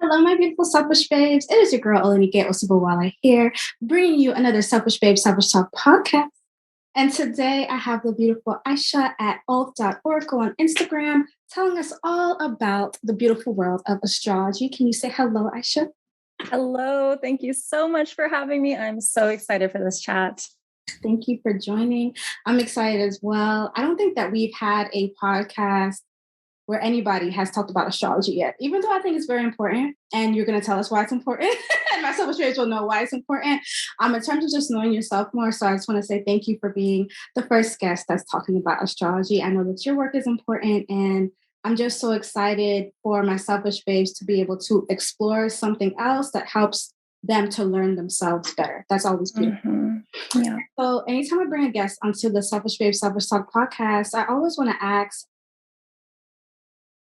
Hello, my beautiful selfish babes. It is your girl, Olenike Osubowale here, bringing you another Selfish Babe, Selfish Talk podcast. And today I have the beautiful Ayesha at alt.oracle on Instagram telling us all about the beautiful world of astrology. Can you say hello, Ayesha? Hello. Thank you so much for having me. I'm so excited for this chat. Thank you for joining. I'm excited as well. I don't think that we've had a podcast where anybody has talked about astrology yet, even though I think it's very important. And you're going to tell us why it's important. And my selfish babes will know why it's important. In terms of just knowing yourself more. So I just want to say thank you for being the first guest that's talking about astrology. I know that your work is important. And I'm just so excited for my selfish babes to be able to explore something else that helps them to learn themselves better. That's always beautiful. Mm-hmm. Yeah. So anytime I bring a guest onto the Selfish Babe Selfish Talk podcast, I always want to ask,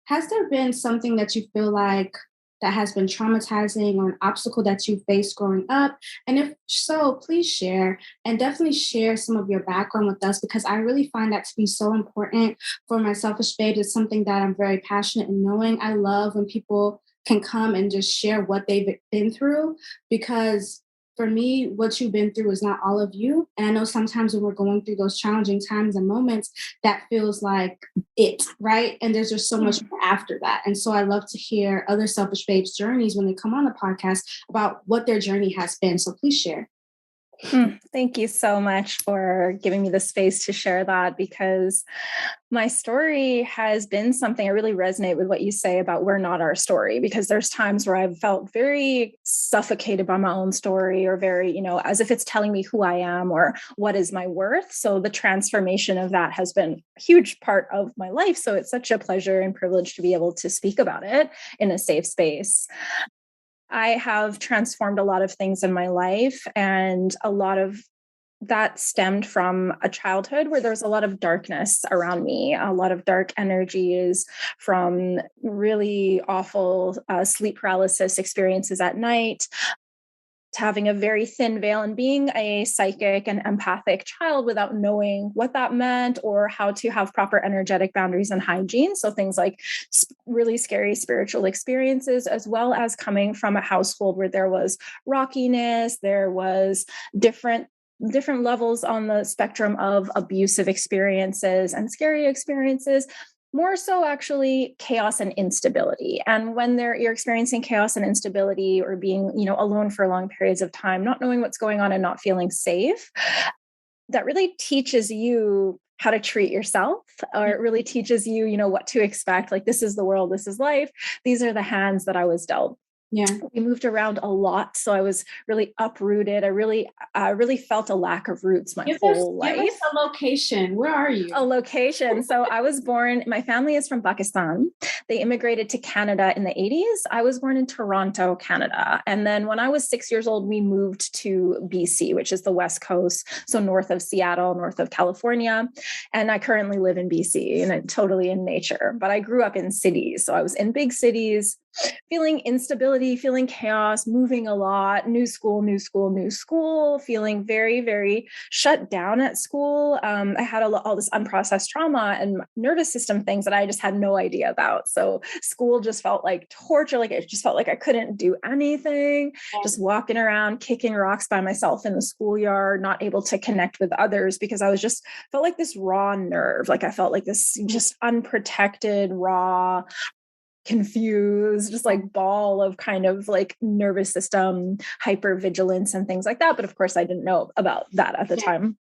has there been something that you feel like that has been traumatizing or an obstacle that you faced growing up? And if so, please share and definitely share some of your background with us, because I really find that to be so important for my selfish babes. It's something that I'm very passionate in knowing. I love when people can come and just share what they've been through, because for me, what you've been through is not all of you. And I know sometimes when we're going through those challenging times and moments, that feels like it, right? And there's just so much more after that. And so I love to hear other selfish babes' journeys when they come on the podcast about what their journey has been. So please share. Thank you so much for giving me the space to share that, because my story has been something I really resonate with what you say about we're not our story, because there's times where I've felt very suffocated by my own story, or very, as if it's telling me who I am or what is my worth. So the transformation of that has been a huge part of my life. So it's such a pleasure and privilege to be able to speak about it in a safe space. I have transformed a lot of things in my life, and a lot of that stemmed from a childhood where there was a lot of darkness around me, a lot of dark energies from really awful sleep paralysis experiences at night, to having a very thin veil and being a psychic and empathic child without knowing what that meant or how to have proper energetic boundaries and hygiene. So things like really scary spiritual experiences, as well as coming from a household where there was rockiness, there was different levels on the spectrum of abusive experiences and scary experiences. More so actually chaos and instability. And when you're experiencing chaos and instability, or being, alone for long periods of time, not knowing what's going on and not feeling safe, that really teaches you how to treat yourself, or it really teaches you, what to expect. Like, this is the world, this is life. These are the hands that I was dealt. Yeah. We moved around a lot. So I was really uprooted. I really felt a lack of roots whole life. Give us a location. Where are you? A location. So I was born, my family is from Pakistan. They immigrated to Canada in the 80s. I was born in Toronto, Canada. And then when I was 6 years old, we moved to BC, which is the West Coast. So north of Seattle, north of California. And I currently live in BC, and totally in nature, but I grew up in cities. So I was in big cities, feeling instability, feeling chaos, moving a lot, new school, feeling very, very shut down at school. I had all this unprocessed trauma and nervous system things that I just had no idea about. So school just felt like torture. Like, it just felt like I couldn't do anything, just walking around, kicking rocks by myself in the schoolyard, not able to connect with others, because I was just felt like this raw nerve. Like, I felt like this just unprotected, raw, confused, just like ball of kind of like nervous system hypervigilance and things like that. But of course, I didn't know about that at the time.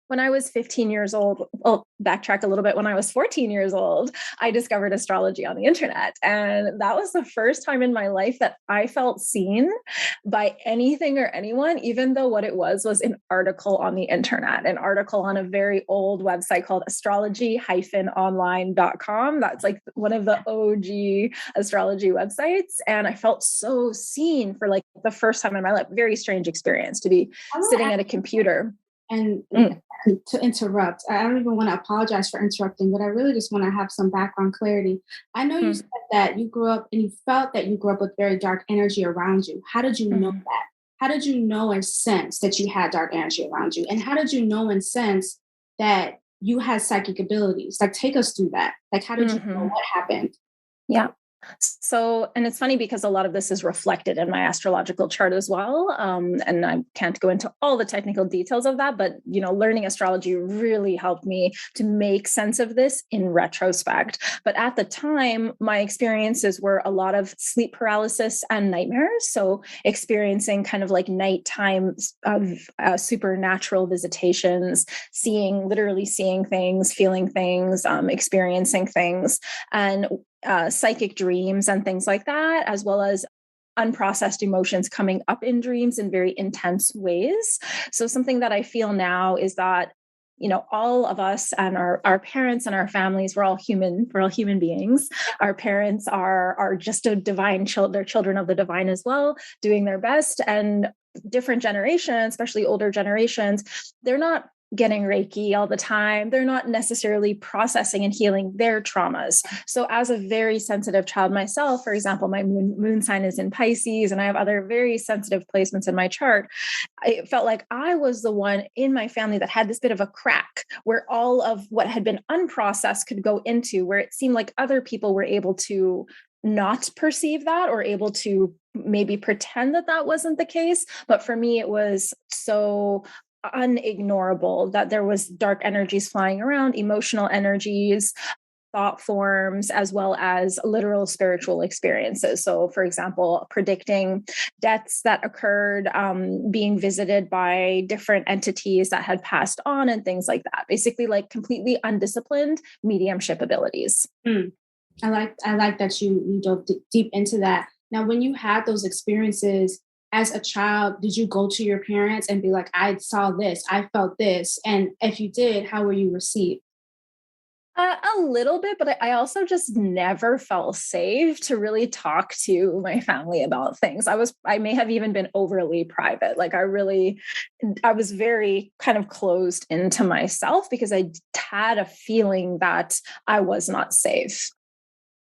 When I was 15 years old, I'll backtrack a little bit. When I was 14 years old, I discovered astrology on the internet. And that was the first time in my life that I felt seen by anything or anyone, even though what it was an article on the internet, an article on a very old website called astrology-online.com. That's like one of the OG astrology websites. And I felt so seen for like the first time in my life. Very strange experience to be sitting at a computer. And to interrupt, I don't even want to apologize for interrupting, but I really just want to have some background clarity. I know you said that you grew up and you felt that you grew up with very dark energy around you. How did you know that? How did you know and sense that you had dark energy around you? And how did you know and sense that you had psychic abilities? Like, take us through that. Like, how did you know what happened? Yeah. So, and it's funny because a lot of this is reflected in my astrological chart as well. And I can't go into all the technical details of that, but, learning astrology really helped me to make sense of this in retrospect. But at the time, my experiences were a lot of sleep paralysis and nightmares. So experiencing kind of like nighttime of supernatural visitations, literally seeing things, feeling things, experiencing things. And psychic dreams and things like that, as well as unprocessed emotions coming up in dreams in very intense ways. So something that I feel now is that, all of us and our parents and our families, we're all human beings. Our parents are just they're children of the divine as well, doing their best. And different generations, especially older generations, they're not getting Reiki all the time. They're not necessarily processing and healing their traumas. So as a very sensitive child myself, for example, my moon sign is in Pisces and I have other very sensitive placements in my chart. I felt like I was the one in my family that had this bit of a crack where all of what had been unprocessed could go into, where it seemed like other people were able to not perceive that or able to maybe pretend that that wasn't the case. But for me, it was so unignorable that there was dark energies flying around, emotional energies, thought forms, as well as literal spiritual experiences. So, for example, predicting deaths that occurred, being visited by different entities that had passed on, and things like that. Basically, like completely undisciplined mediumship abilities. I like that you dove deep into that. Now, when you had those experiences as a child, did you go to your parents and be like, I saw this, I felt this? And if you did, how were you received? A little bit, but I also just never felt safe to really talk to my family about things. I may have even been overly private. Like I was very kind of closed into myself because I had a feeling that I was not safe.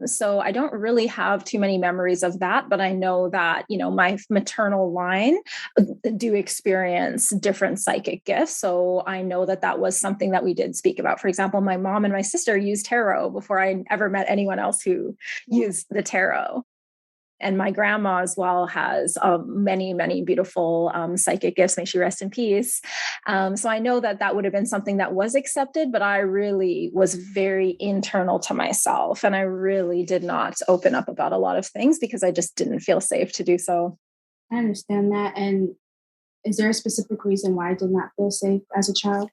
So I don't really have too many memories of that, but I know that, my maternal line do experience different psychic gifts. So I know that that was something that we did speak about. For example, my mom and my sister used tarot before I ever met anyone else who used the tarot. And my grandma as well has many, many beautiful psychic gifts. May she rest in peace. So I know that that would have been something that was accepted, but I really was very internal to myself. And I really did not open up about a lot of things because I just didn't feel safe to do so. I understand that. And is there a specific reason why I did not feel safe as a child?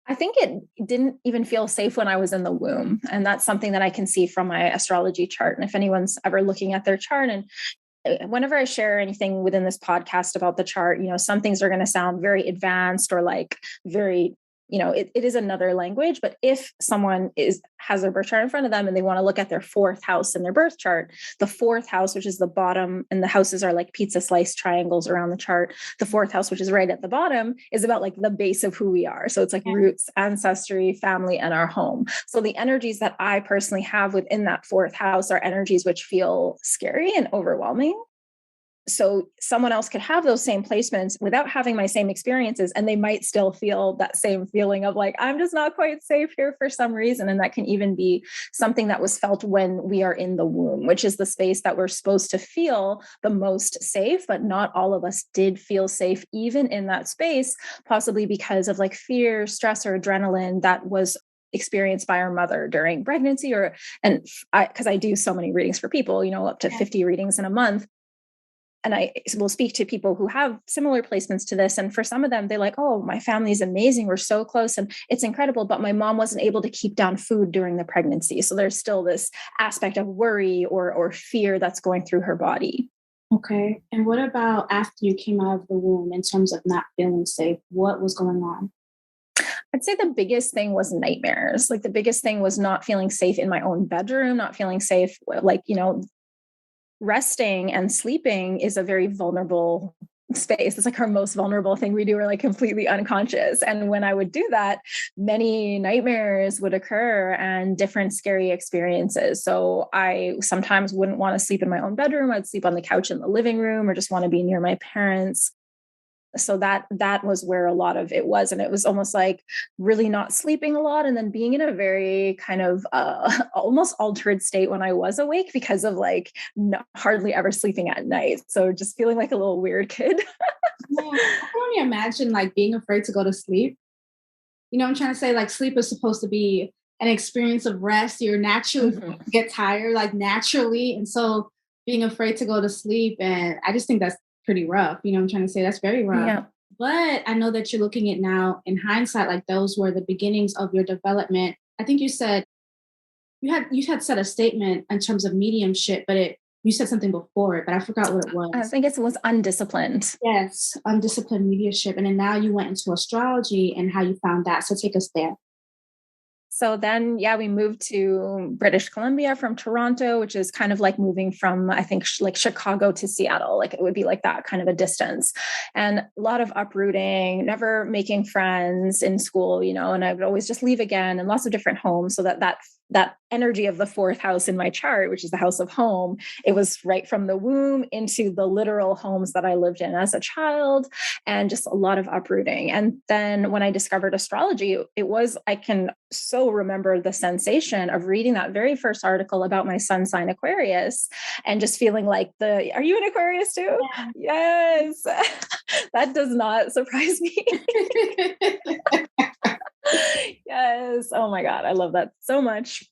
I think it didn't even feel safe when I was in the womb. And that's something that I can see from my astrology chart. And if anyone's ever looking at their chart, and whenever I share anything within this podcast about the chart, some things are going to sound very advanced or like very, it is another language. But if someone has their birth chart in front of them and they want to look at their fourth house in their birth chart, the fourth house, which is the bottom, and the houses are like pizza slice triangles around the chart. The fourth house, which is right at the bottom, is about like the base of who we are. So it's like roots, ancestry, family, and our home. So the energies that I personally have within that fourth house are energies which feel scary and overwhelming. So someone else could have those same placements without having my same experiences, and they might still feel that same feeling of like, I'm just not quite safe here for some reason. And that can even be something that was felt when we are in the womb, which is the space that we're supposed to feel the most safe, but not all of us did feel safe even in that space, possibly because of like fear, stress, or adrenaline that was experienced by our mother during pregnancy, because I do so many readings for people, up to 50 readings in a month. And I will speak to people who have similar placements to this. And for some of them, they're like, oh, my family is amazing. We're so close and it's incredible. But my mom wasn't able to keep down food during the pregnancy. So there's still this aspect of worry or fear that's going through her body. Okay. And what about after you came out of the womb in terms of not feeling safe? What was going on? I'd say the biggest thing was nightmares. Like the biggest thing was not feeling safe in my own bedroom, not feeling safe, like, resting and sleeping is a very vulnerable space. It's like our most vulnerable thing we do. We're like completely unconscious. And when I would do that, many nightmares would occur and different scary experiences. So I sometimes wouldn't want to sleep in my own bedroom. I'd sleep on the couch in the living room or just want to be near my parents. So that was where a lot of it was. And it was almost like really not sleeping a lot, and then being in a very kind of almost altered state when I was awake because of like hardly ever sleeping at night. So just feeling like a little weird kid. Yeah, I can only imagine like being afraid to go to sleep. You know what I'm trying to say? Like sleep is supposed to be an experience of rest. You're naturally Mhm. get tired, like naturally. And so being afraid to go to sleep. And I just think that's pretty rough. You know what I'm trying to say? That's very rough. Yeah. But I know that you're looking at now in hindsight, like those were the beginnings of your development. I think you said you had said a statement in terms of mediumship, but you said something before it, but I forgot what it I was. think it was undisciplined. Yes, undisciplined mediumship. And then now you went into astrology and how you found that. So take us there. So then, yeah, we moved to British Columbia from Toronto, which is kind of like moving from, I think, like Chicago to Seattle. Like it would be like that kind of a distance, and a lot of uprooting, never making friends in school, and I would always just leave again, and lots of different homes. So that energy of the fourth house in my chart, which is the house of home, it was right from the womb into the literal homes that I lived in as a child, and just a lot of uprooting. And then when I discovered astrology, I can so remember the sensation of reading that very first article about my sun sign Aquarius, and just feeling like are you an Aquarius too? Yeah. Yes. That does not surprise me. Yes. Oh my God. I love that so much.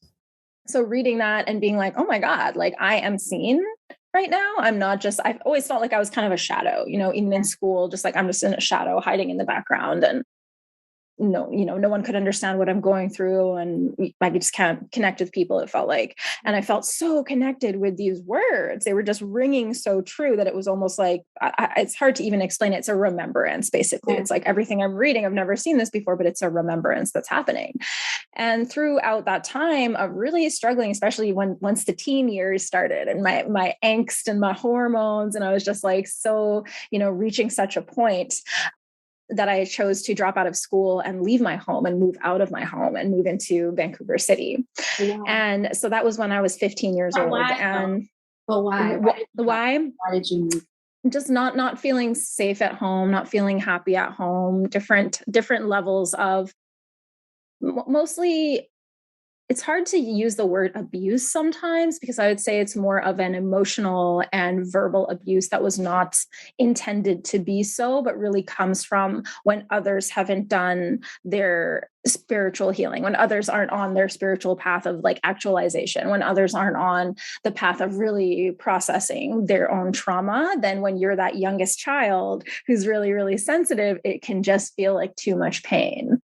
So reading that and being like, oh my God, like I am seen right now. I've always felt like I was kind of a shadow, even in school, just like I'm just in a shadow hiding in the background. And no one could understand what I'm going through, and I just can't connect with people, it felt like. And I felt so connected with these words. They were just ringing so true that it was almost like, it's hard to even explain it. It's a remembrance, basically. It's like everything I'm reading, I've never seen this before, but it's a remembrance that's happening. And throughout that time of really struggling, especially once the teen years started, and my angst and my hormones, and I was just like, so, reaching such a point that I chose to drop out of school and leave my home and move out of my home and move into Vancouver City. Wow. And so that was when I was 15 years old. Why, and but why? Why? Why did you move? Just not feeling safe at home, not feeling happy at home, different levels of, mostly, it's hard to use the word abuse sometimes, because I would say it's more of an emotional and verbal abuse that was not intended to be so, but really comes from when others haven't done their spiritual healing, when others aren't on their spiritual path of like actualization, when others aren't on the path of really processing their own trauma. Then when you're that youngest child who's really, really sensitive, it can just feel like too much pain.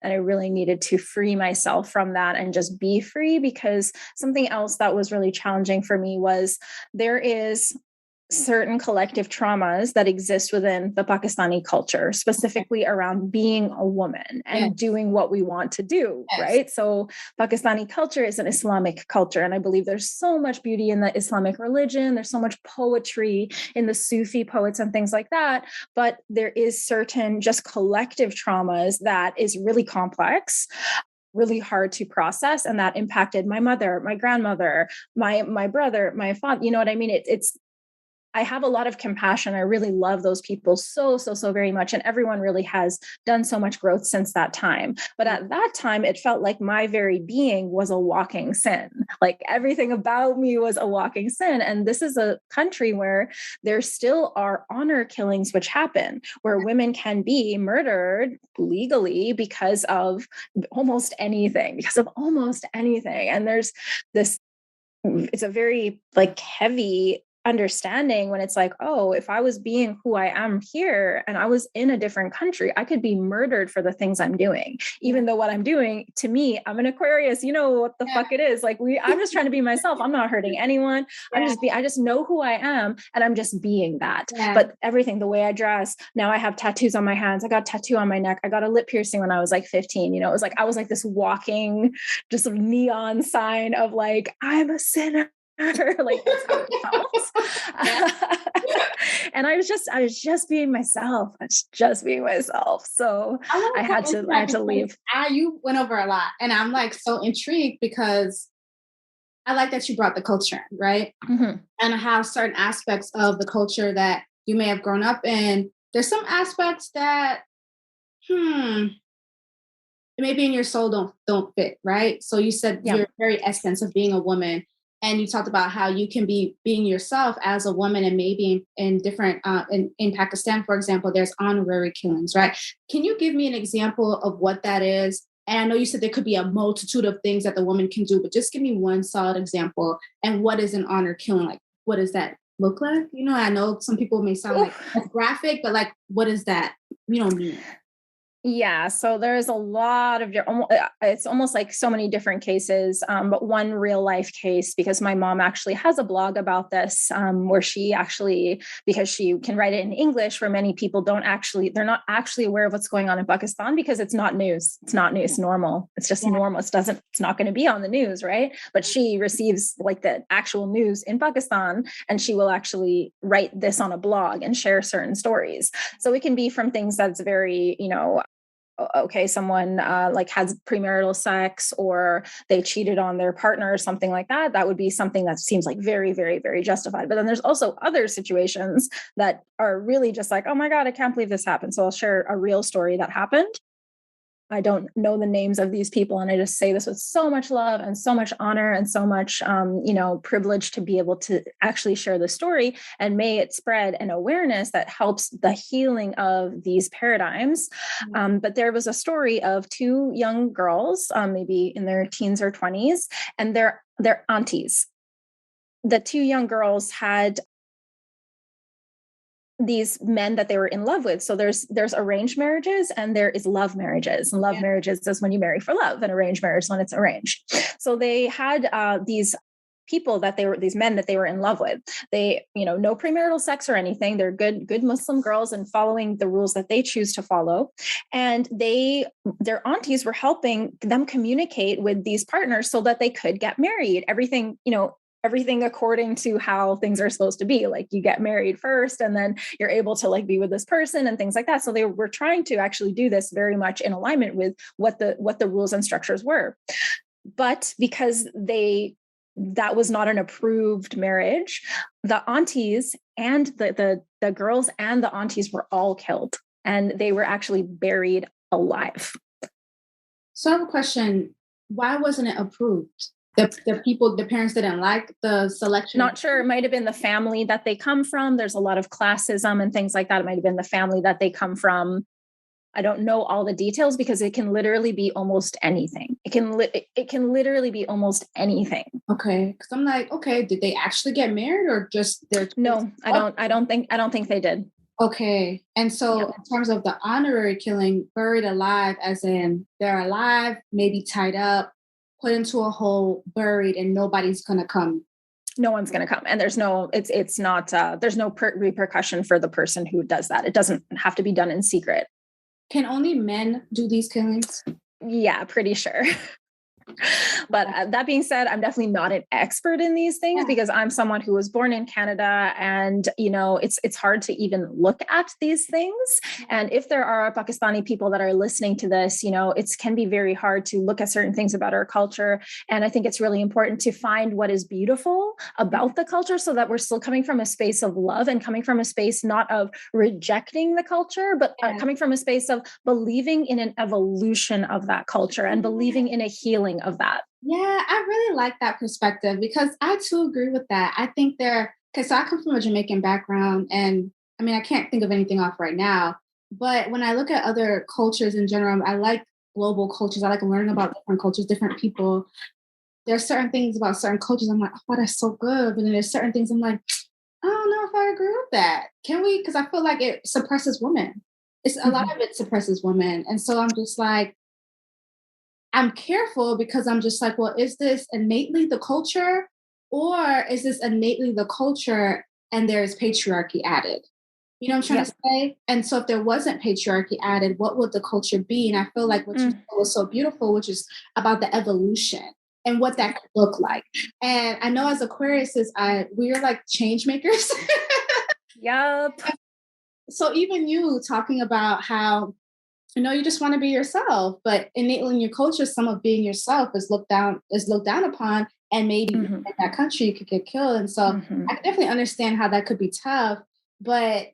And I really needed to free myself from that and just be free, because something else that was really challenging for me was there is certain collective traumas that exist within the Pakistani culture, specifically around being a woman and doing what we want to do, right? So Pakistani culture is an Islamic culture, and I believe there's so much beauty in the Islamic religion. There's so much poetry in the Sufi poets and things like that, but there is certain just collective traumas that is really complex, really hard to process, and that impacted my mother, my grandmother, my brother, my father. You know what I mean? It's I have a lot of compassion. I really love those people so very much. And everyone really has done so much growth since that time. But at that time, it felt like my very being was a walking sin. Like everything about me was a walking sin. And this is a country where there still are honor killings, which happen, where women can be murdered legally because of almost anything. And there's this, it's a very like heavy understanding when it's like, oh, if I was being who I am here and I was in a different country, I could be murdered for the things I'm doing, even though what I'm doing, to me, I'm an Aquarius, you know what the fuck it is. Like I'm just trying to be myself. I'm not hurting anyone. I just know who I am, and I'm just being that. But everything, the way I dress, now I have tattoos on my hands. I got a tattoo on my neck. I got a lip piercing when I was like 15. It was like, I was like this walking, just a neon sign of like, I'm a sinner. Like that's how it felt. And I was just being myself. So I had to leave. You went over a lot, and I'm like so intrigued because I like that you brought the culture in, right? Mm-hmm. And how certain aspects of the culture that you may have grown up in there's some aspects that, maybe in your soul don't fit, right? So you said Yeah. your very essence of being a woman, and you talked about how you can be being yourself as a woman, and maybe in different in Pakistan, for example, there's honorary killings, right? Can you give me an example of what that is? And I know you said there could be a multitude of things that the woman can do, but just give me one solid example. And what is an honor killing? Like, what does that look like? You know, I know some people may sound like Oof. graphic, but like, what is that? You don't mean. Yeah, so there's a lot of it's almost like so many different cases, but one real life case, because my mom actually has a blog about this, where she actually, because she can write it in English, where many people they're not actually aware of what's going on in Pakistan, because it's not news. It's not news, normal. It's just normal. It's not going to be on the news, right? But she receives like the actual news in Pakistan, and she will actually write this on a blog and share certain stories. So it can be from things that's very, okay, someone like has premarital sex, or they cheated on their partner or something like that. That would be something that seems like very, very, very justified. But then there's also other situations that are really just like, oh my God, I can't believe this happened. So I'll share a real story that happened. I don't know the names of these people, and I just say this with so much love and so much honor and so much, privilege to be able to actually share the story, and may it spread an awareness that helps the healing of these paradigms. But there was a story of two young girls, maybe in their teens or 20s, and their aunties. The two young girls had these men that they were in love with. So there's arranged marriages, and there is love marriages. And love marriages is when you marry for love, and arranged marriage is when it's arranged. So they had these men that they were in love with. They, no premarital sex or anything. They're good Muslim girls and following the rules that they choose to follow. And their aunties were helping them communicate with these partners so that they could get married. Everything according to how things are supposed to be. Like, you get married first, and then you're able to like be with this person and things like that. So they were trying to actually do this very much in alignment with what the rules and structures were. But because that was not an approved marriage, the aunties and the girls and the aunties were all killed, and they were actually buried alive. So I have a question. Why wasn't it approved? The parents didn't like the selection? Not sure. It might have been the family that they come from. There's a lot of classism and things like that. It might have been the family that they come from. I don't know all the details, because it can literally be almost anything. It can literally be almost anything. Okay. Because I'm like, okay, did they actually get married, or just they're... No, I don't think they did. Okay. And so in terms of the honorary killing, buried alive, as in they're alive, maybe tied up, put into a hole, buried, and nobody's going to come. No one's going to come. And there's no repercussion for the person who does that. It doesn't have to be done in secret. Can only men do these killings? Yeah, pretty sure. But that being said, I'm definitely not an expert in these things, because I'm someone who was born in Canada, and it's hard to even look at these things. And if there are Pakistani people that are listening to this, it can be very hard to look at certain things about our culture. And I think it's really important to find what is beautiful about the culture, so that we're still coming from a space of love, and coming from a space not of rejecting the culture, but coming from a space of believing in an evolution of that culture, and believing in a healing of that. Yeah, I really like that perspective, because I too agree with that. I think so I come from a Jamaican background, and I mean, I can't think of anything off right now, but when I look at other cultures in general, I like global cultures. I like learning about different cultures, different people. There's certain things about certain cultures I'm like, oh, that's so good. But then there's certain things I'm like, I don't know if I agree with that. Can we? Because I feel like it suppresses women. It's a lot of it suppresses women. And so I'm just like, I'm careful, because I'm just like, well, is this innately the culture, or is this innately the culture and there's patriarchy added? You know what I'm trying to say? And so if there wasn't patriarchy added, what would the culture be? And I feel like what you said was so beautiful, which is about the evolution and what that could look like. And I know as Aquariuses, we're like change makers. Yep. So even you talking about how, you just want to be yourself, but innately in your culture, some of being yourself is looked down upon, and maybe in that country you could get killed. And so I can definitely understand how that could be tough. But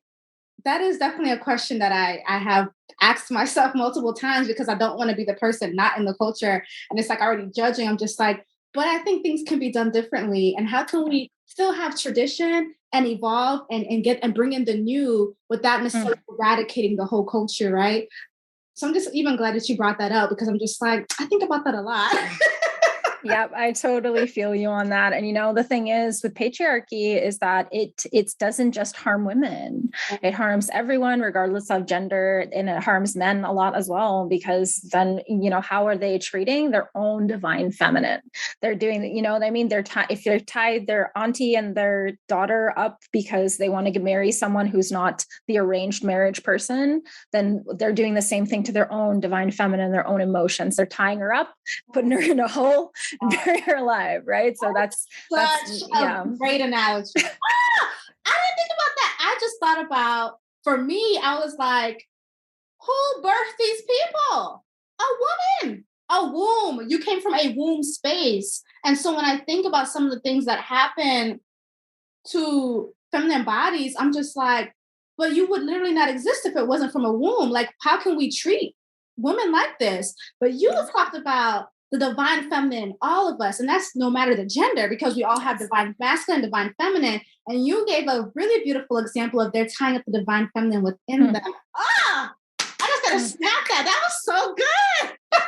that is definitely a question that I have asked myself multiple times because I don't want to be the person not in the culture. And it's like already judging. I'm just like, but I think things can be done differently. And how can we still have tradition and evolve and get and bring in the new without Mm. necessarily eradicating the whole culture, right? So I'm just even glad that you brought that up because I'm just like, I think about that a lot. Yep, I totally feel you on that. And the thing is with patriarchy is that it doesn't just harm women. It harms everyone regardless of gender, and it harms men a lot as well, because then, how are they treating their own divine feminine? They're doing, what I mean? If they're tied their auntie and their daughter up because they want to marry someone who's not the arranged marriage person, then they're doing the same thing to their own divine feminine, their own emotions. They're tying her up, putting her in a hole, and bury her alive, right? So that's Such a yeah. great analogy. I didn't think about that. I just thought about, for me, I was like, who birthed these people? A woman, a womb. You came from a womb space. And so when I think about some of the things that happen to feminine bodies, I'm just like, but you would literally not exist if it wasn't from a womb. Like, how can we treat women like this? But you talked about the divine feminine, all of us, and that's no matter the gender, because we all have divine masculine, divine feminine. And you gave a really beautiful example of they're tying up the divine feminine within them. Ah, I just gotta snap that. That was so good.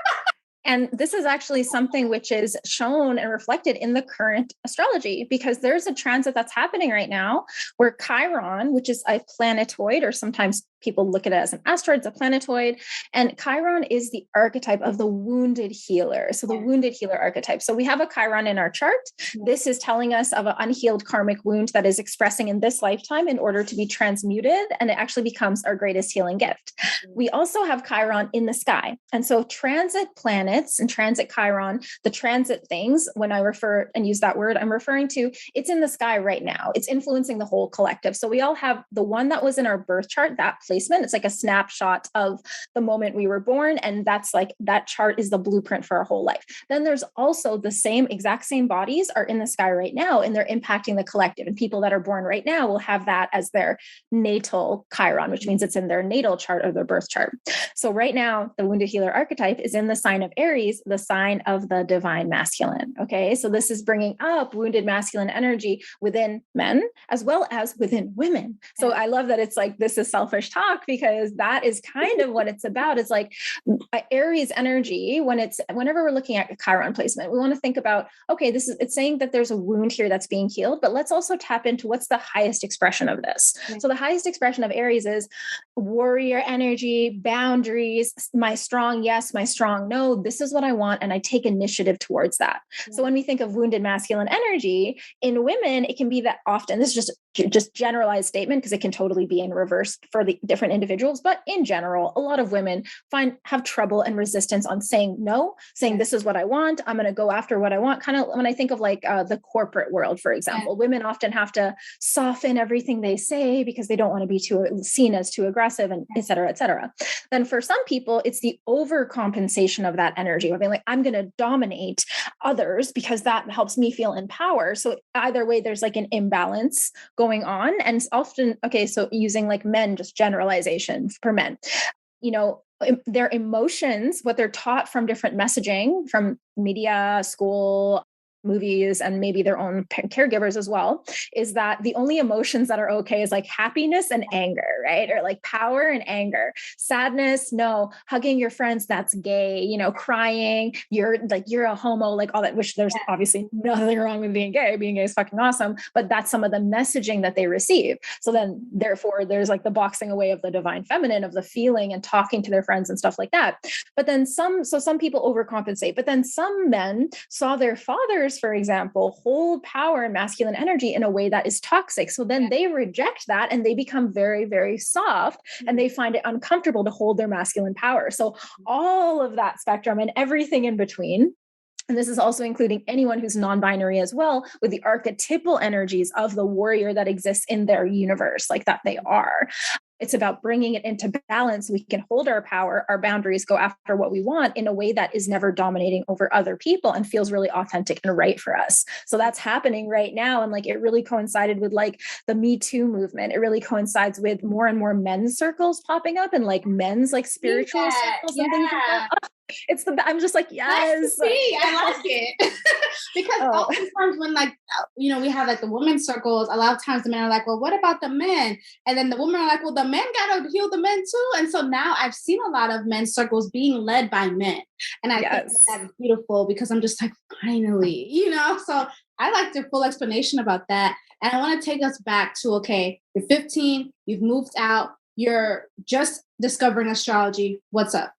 And this is actually something which is shown and reflected in the current astrology, because there's a transit that's happening right now where Chiron, which is a planetoid, or sometimes people look at it as an asteroid, it's a planetoid. And Chiron is the archetype of the wounded healer. So the wounded healer archetype. So we have a Chiron in our chart. This is telling us of an unhealed karmic wound that is expressing in this lifetime in order to be transmuted. And it actually becomes our greatest healing gift. We also have Chiron in the sky. And so transit planets and transit Chiron, the transit things, when I refer and use that word, I'm referring to it's in the sky right now. It's influencing the whole collective. So we all have the one that was in our birth chart, that placement. It's like a snapshot of the moment we were born. And that's like, that chart is the blueprint for our whole life. Then there's also the exact same bodies are in the sky right now, and they're impacting the collective. And people that are born right now will have that as their natal Chiron, which means it's in their natal chart or their birth chart. So right now, the wounded healer archetype is in the sign of Aries, the sign of the divine masculine. Okay. So this is bringing up wounded masculine energy within men as well as within women. So I love that it's like, this is selfish talk, because that is kind of what it's about. It's like Aries energy, whenever we're looking at a Chiron placement, we want to think about, okay, it's saying that there's a wound here that's being healed, but let's also tap into what's the highest expression of this. So the highest expression of Aries is warrior energy, boundaries, my strong yes, my strong no. This is what I want, and I take initiative towards that. So when we think of wounded masculine energy in women, it can be that often, this is just generalized statement, because it can totally be in reverse for the different individuals. But in general, a lot of women have trouble and resistance on saying no, saying this is what I want. I'm going to go after what I want. Kind of when I think of like the corporate world, for example, women often have to soften everything they say because they don't want to be seen as too aggressive, and et cetera, et cetera. Then for some people, it's the overcompensation of that energy of being like, I'm going to dominate others because that helps me feel in power. So either way, there's like an imbalance going on. And often, okay, so using like men, just generalization for men, their emotions, what they're taught from different messaging from media, school, movies, and maybe their own caregivers as well, is that the only emotions that are okay is like happiness and anger, right? Or like power and anger. Sadness, no. Hugging your friends, that's gay. Crying, you're a homo, like all that, which there's obviously nothing wrong with being gay. Being gay is fucking awesome, but that's some of the messaging that they receive. So then therefore there's like the boxing away of the divine feminine, of the feeling and talking to their friends and stuff like that. But then some people overcompensate, but then some men saw their fathers, for example, hold power and masculine energy in a way that is toxic. So then they reject that and they become very, very soft, and they find it uncomfortable to hold their masculine power. So all of that spectrum and everything in between. And this is also including anyone who's non-binary as well, with the archetypal energies of the warrior that exists in their universe, like that they are. It's about bringing it into balance. We can hold our power, our boundaries, go after what we want in a way that is never dominating over other people and feels really authentic and right for us. So that's happening right now. And like, it really coincided with like the Me Too movement. It really coincides with more and more men's circles popping up and like men's like spiritual circles and things like that. I'm just like, yes. See, I like it. Because oftentimes when like, we have like the women's circles, a lot of times the men are like, well, what about the men? And then the women are like, well, the men got to heal the men too. And so now I've seen a lot of men's circles being led by men. And I think that's beautiful because I'm just like, finally, so I like the full explanation about that. And I want to take us back to, okay, you're 15, you've moved out, you're just discovering astrology. What's up?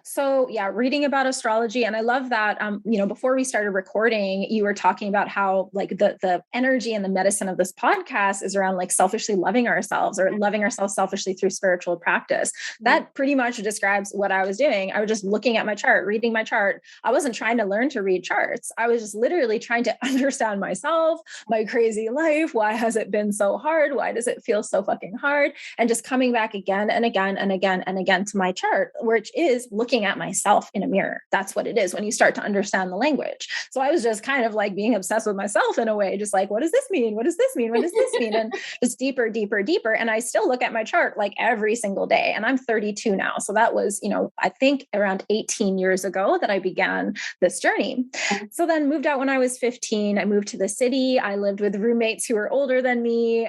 So yeah, reading about astrology. And I love that, before we started recording, you were talking about how like the energy and the medicine of this podcast is around like selfishly loving ourselves or loving ourselves selfishly through spiritual practice. That pretty much describes what I was doing. I was just looking at my chart, reading my chart. I wasn't trying to learn to read charts. I was just literally trying to understand myself, my crazy life. Why has it been so hard? Why does it feel so fucking hard? And just coming back again and again and again and again to my chart, which is looking at myself in a mirror. That's what it is when you start to understand the language. So I was just kind of like being obsessed with myself in a way, just like, what does this mean? What does this mean? What does this mean? And just deeper, deeper, deeper. And I still look at my chart like every single day. And I'm 32 now. So that was, I think around 18 years ago that I began this journey. So then moved out when I was 15. I moved to the city. I lived with roommates who were older than me.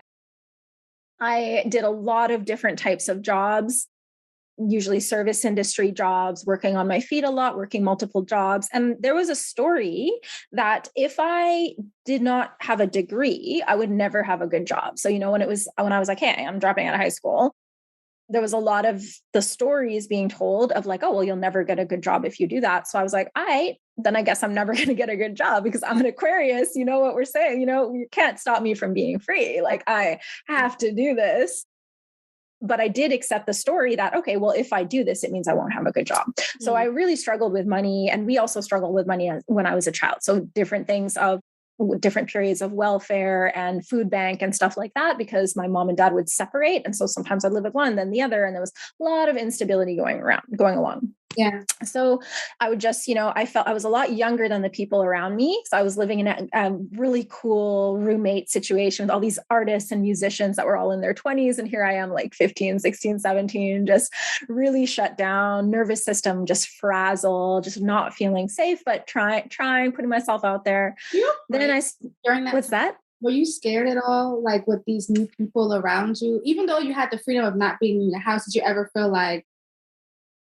I did a lot of different types of jobs, usually service industry jobs, working on my feet a lot, working multiple jobs. And there was a story that if I did not have a degree, I would never have a good job. So, when I was like, hey, I'm dropping out of high school, there was a lot of the stories being told of like, oh, well, you'll never get a good job if you do that. So I was like, all right, then I guess I'm never going to get a good job because I'm an Aquarius. You know what we're saying? You can't stop me from being free. Like I have to do this. But I did accept the story that, okay, well, if I do this, it means I won't have a good job. So I really struggled with money. And we also struggled with money when I was a child. So different things of different periods of welfare and food bank and stuff like that, because my mom and dad would separate. And so sometimes I'd live with one, then the other. And there was a lot of instability going along. Yeah. So I would just, I felt I was a lot younger than the people around me. So I was living in a really cool roommate situation with all these artists and musicians that were all in their 20s. And here I am like 15, 16, 17, just really shut down, nervous system, just frazzled, just not feeling safe, but trying, putting myself out there. Then during that what's that? Were you scared at all? Like with these new people around you, even though you had the freedom of not being in your house, did you ever feel like,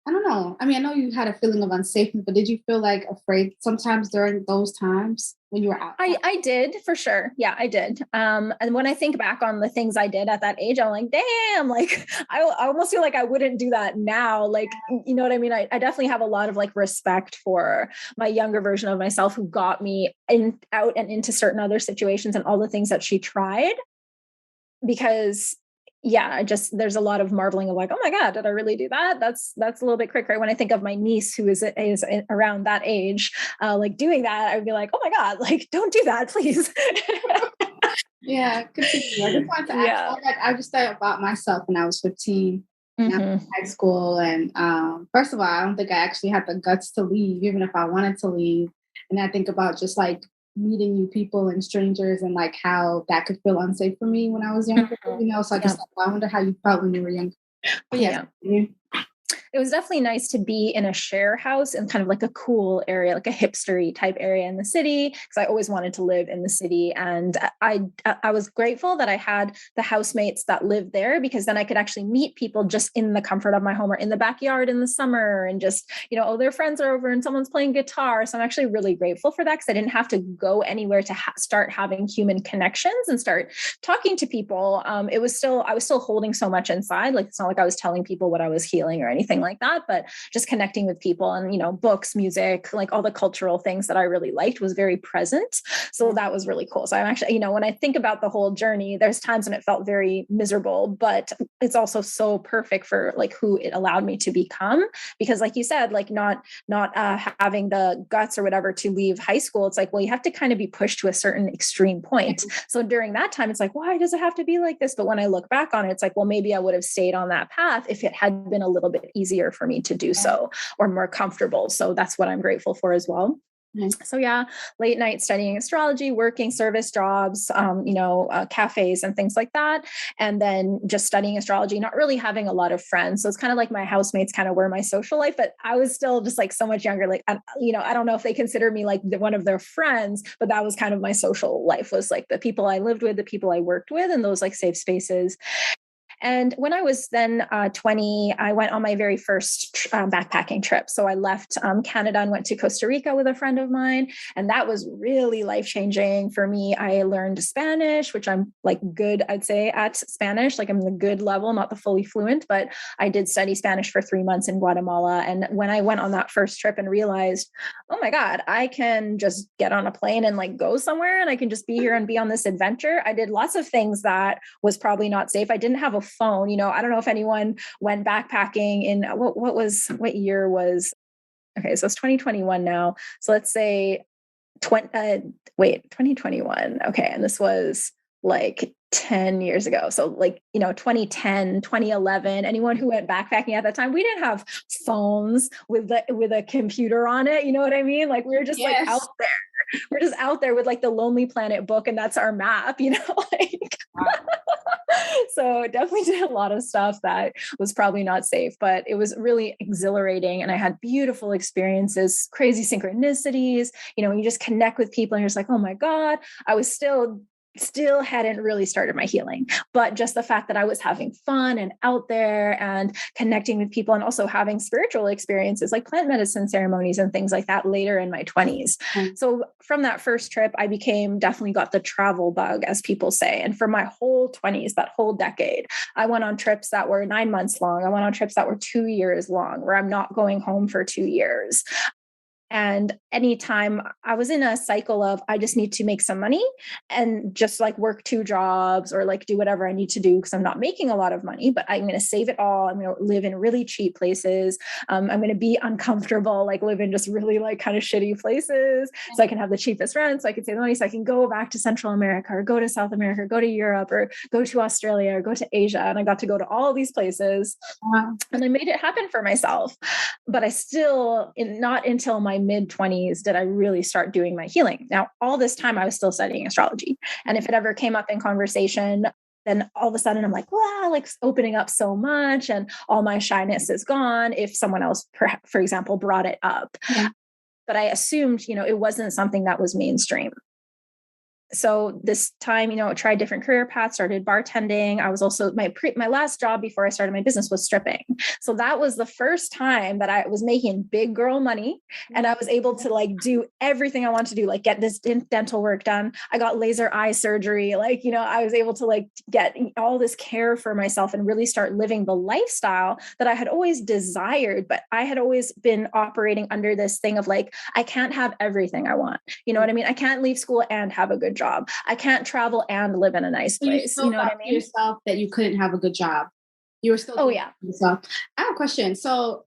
I don't know. I mean, I know you had a feeling of unsafety, but did you feel like afraid sometimes during those times when you were out? I did for sure. Yeah, I did. And when I think back on the things I did at that age, I'm like, damn, like I almost feel like I wouldn't do that now. Like, you know what I mean? I definitely have a lot of like respect for my younger version of myself who got me out and into certain other situations and all the things that she tried. Because there's a lot of marveling of like, oh my God, did I really do that? That's a little bit quick, right? When I think of my niece who is around that age, like doing that, I'd be like, oh my God, like don't do that, please. Yeah, continue. I just wanted to ask, I just thought about myself when I was 15, and I was in high school, and first of all, I don't think I actually had the guts to leave, even if I wanted to leave. And I think about just like meeting new people and strangers and like how that could feel unsafe for me when I was younger, so I just I wonder how you felt when you were younger. But it was definitely nice to be in a share house in kind of like a cool area, like a hipstery type area in the city, because I always wanted to live in the city. And I was grateful that I had the housemates that lived there, because then I could actually meet people just in the comfort of my home or in the backyard in the summer, and just, their friends are over and someone's playing guitar. So I'm actually really grateful for that, because I didn't have to go anywhere to start having human connections and start talking to people. I was still holding so much inside. Like, it's not like I was telling people what I was healing or anything like that, but just connecting with people and, books, music, like all the cultural things that I really liked was very present. So that was really cool. So I'm actually, when I think about the whole journey, there's times when it felt very miserable, but it's also so perfect for like who it allowed me to become. Because like you said, like not having the guts or whatever to leave high school, it's like, well, you have to kind of be pushed to a certain extreme point. So during that time, it's like, why does it have to be like this? But when I look back on it, it's like, well, maybe I would have stayed on that path if it had been a little bit easier for me to do so, or more comfortable. So that's what I'm grateful for as well. So yeah, late night studying astrology, working service jobs, cafes and things like that. And then just studying astrology, not really having a lot of friends. So it's kind of like my housemates kind of were my social life, but I was still just like so much younger. Like, I don't know if they consider me like one of their friends, but that was kind of my social life, was like the people I lived with, the people I worked with, and those like safe spaces. And when I was then 20, I went on my very first backpacking trip. So I left Canada and went to Costa Rica with a friend of mine. And that was really life-changing for me. I learned Spanish, which I'm like good, I'd say, at Spanish. Like I'm the good level, not the fully fluent, but I did study Spanish for 3 months in Guatemala. And when I went on that first trip and realized, oh my God, I can just get on a plane and like go somewhere, and I can just be here and be on this adventure. I did lots of things that was probably not safe. I didn't have a phone. I don't know if anyone went backpacking in what year was, okay, so it's 2021 now. So let's say 2021. Okay. And this was like 10 years ago. So like, 2010, 2011, anyone who went backpacking at that time, we didn't have phones with a computer on it. You know what I mean? Like we were just like out there. We're just out there with like the Lonely Planet book, and that's our map, like. So definitely did a lot of stuff that was probably not safe, but it was really exhilarating. And I had beautiful experiences, crazy synchronicities, when you just connect with people and you're just like, oh my God, I was still hadn't really started my healing, but just the fact that I was having fun and out there and connecting with people, and also having spiritual experiences like plant medicine ceremonies and things like that later in my 20s. So from that first trip, I definitely got the travel bug, as people say. And for my whole 20s, that whole decade, I went on trips that were 9 months long. I went on trips that were 2 years long, where I'm not going home for 2 years. And anytime I was in a cycle of, I just need to make some money and just like work 2 jobs or like do whatever I need to do, because I'm not making a lot of money, but I'm going to save it all. I'm going to live in really cheap places. I'm going to be uncomfortable, like live in just really like kind of shitty places, so I can have the cheapest rent, so I can save the money, so I can go back to Central America or go to South America, or go to Europe or go to Australia or go to Asia. And I got to go to all these places. And I made it happen for myself. But I still, not until my mid-20s did I really start doing my healing. Now, all this time I was still studying astrology. And if it ever came up in conversation, then all of a sudden I'm like, wow, like opening up so much and all my shyness is gone if someone else, for example, brought it up. Yeah. But I assumed, it wasn't something that was mainstream. So this time, I tried different career paths, started bartending. I was also, my last job before I started my business was stripping. So that was the first time that I was making big girl money, and I was able to like do everything I wanted to do, like get this dental work done. I got laser eye surgery. Like, I was able to like get all this care for myself and really start living the lifestyle that I had always desired. But I had always been operating under this thing of like, I can't have everything I want. You know what I mean? I can't leave school and have a good job. I can't travel and live in a nice place. You know what I mean? Yourself that you couldn't have a good job. You were still. Oh yeah. Yourself. I have a question. So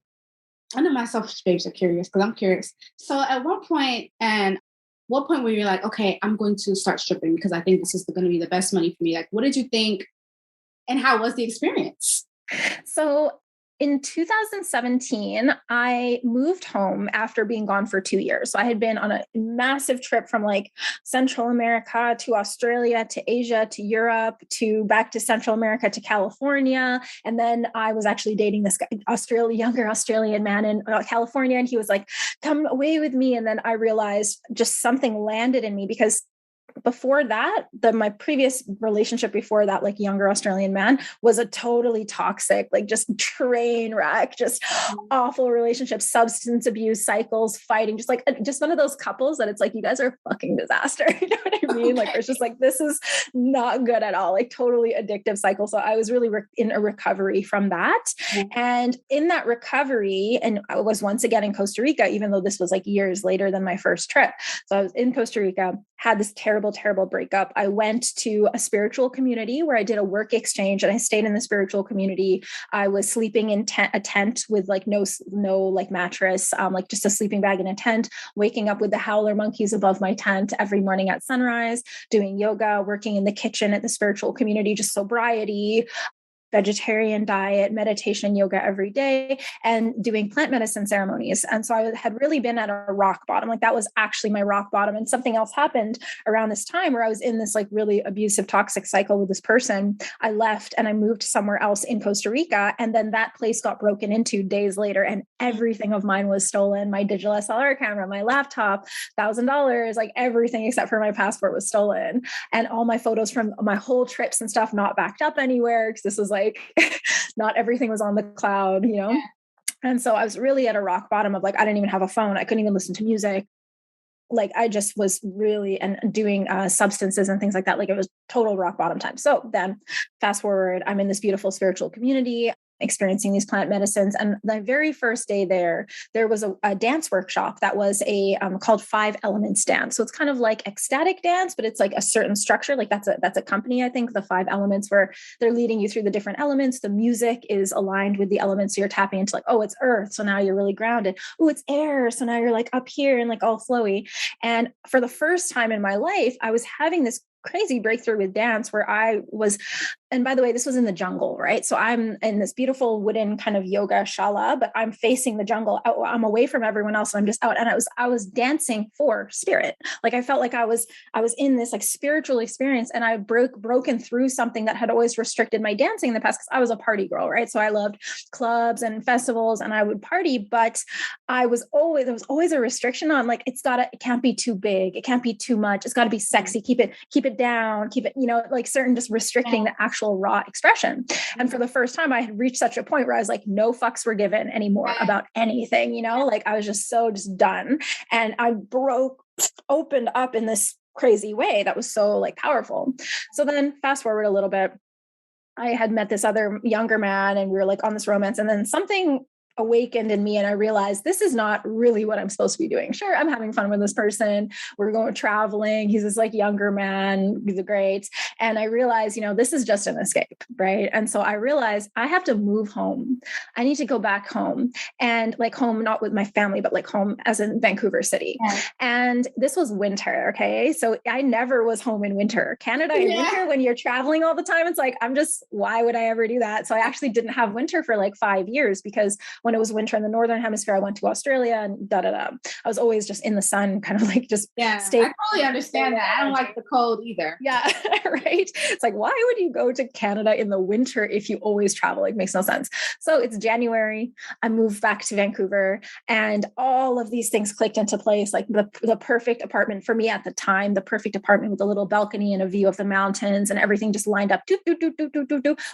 I know my SelfishBabes are curious, because I'm curious. So at what point were you like, okay, I'm going to start stripping because I think this is going to be the best money for me? Like, what did you think, and how was the experience? So in 2017, I moved home after being gone for 2 years. So I had been on a massive trip from like Central America to Australia to Asia to Europe to back to Central America to California. And then I was actually dating this guy, younger Australian man in California. And he was like, come away with me. And then I realized just something landed in me, because before that, my previous relationship before that, like younger Australian man, was a totally toxic, like just train wreck, just awful relationship, substance abuse cycles, fighting, just one of those couples that it's like, you guys are a fucking disaster. You know what I mean? Okay. Like, it's just like, this is not good at all, like totally addictive cycle. So I was really in a recovery from that. And in that recovery, and I was once again in Costa Rica, even though this was like years later than my first trip. So I was in Costa Rica, had this terrible breakup. I went to a spiritual community where I did a work exchange, and I stayed in the spiritual community. I was sleeping in a tent with like no like mattress, like just a sleeping bag in a tent, waking up with the howler monkeys above my tent every morning at sunrise, doing yoga, working in the kitchen at the spiritual community, just sobriety, vegetarian diet, meditation, yoga every day, and doing plant medicine ceremonies. And so I had really been at a rock bottom. Like that was actually my rock bottom. And something else happened around this time where I was in this like really abusive, toxic cycle with this person. I left and I moved somewhere else in Costa Rica. And then that place got broken into days later, and everything of mine was stolen. My digital SLR camera, my laptop, $1,000, like everything except for my passport was stolen. And all my photos from my whole trips and stuff not backed up anywhere, because this was like, not everything was on the cloud, you know? Yeah. And so I was really at a rock bottom of like, I didn't even have a phone. I couldn't even listen to music. Like I just was really, and doing substances and things like that. Like it was total rock bottom time. So then fast forward, I'm in this beautiful spiritual community, experiencing these plant medicines. And the very first day there was a dance workshop that was called 5 Elements dance. So it's kind of like ecstatic dance, but it's like a certain structure. Like that's a company, I think, the 5 Elements, where they're leading you through the different elements. The music is aligned with the elements. So you're tapping into like, oh, it's earth. So now you're really grounded. Oh, it's air. So now you're like up here and like all flowy. And for the first time in my life, I was having this crazy breakthrough with dance where I was, and by the way, this was in the jungle, right? So I'm in this beautiful wooden kind of yoga shala, but I'm facing the jungle. I'm away from everyone else. And I'm just out. And I was dancing for spirit. Like I felt like I was in this like spiritual experience, and I broken through something that had always restricted my dancing in the past, because I was a party girl, right? So I loved clubs and festivals and I would party, but there was always a restriction on like, it can't be too big. It can't be too much. It's got to be sexy. Keep it down, keep it, like certain, just restricting the actual raw expression. And for the first time, I had reached such a point where I was like, no fucks were given anymore about anything, like I was just done. And I opened up in this crazy way that was so like powerful. So then fast forward a little bit, I had met this other younger man, and we were like on this romance, and then something awakened in me, and I realized this is not really what I'm supposed to be doing. Sure, I'm having fun with this person. We're going traveling. He's this like younger man. He's great. And I realized, this is just an escape, right? And so I realized I have to move home. I need to go back home, and like home, not with my family, but like home as in Vancouver City. Yeah. And this was winter. Okay. So I never was home in winter. Canada in winter, when you're traveling all the time, it's like, why would I ever do that? So I actually didn't have winter for like 5 years, because when it was winter in the Northern Hemisphere, I went to Australia and I was always just in the sun, kind of like just stay. I totally understand that. I don't like the cold either. Yeah. Right. It's like, why would you go to Canada in the winter if you always travel? It makes no sense. So it's January. I moved back to Vancouver, and all of these things clicked into place. Like the perfect apartment for me at the time, the perfect apartment with a little balcony and a view of the mountains, and everything just lined up.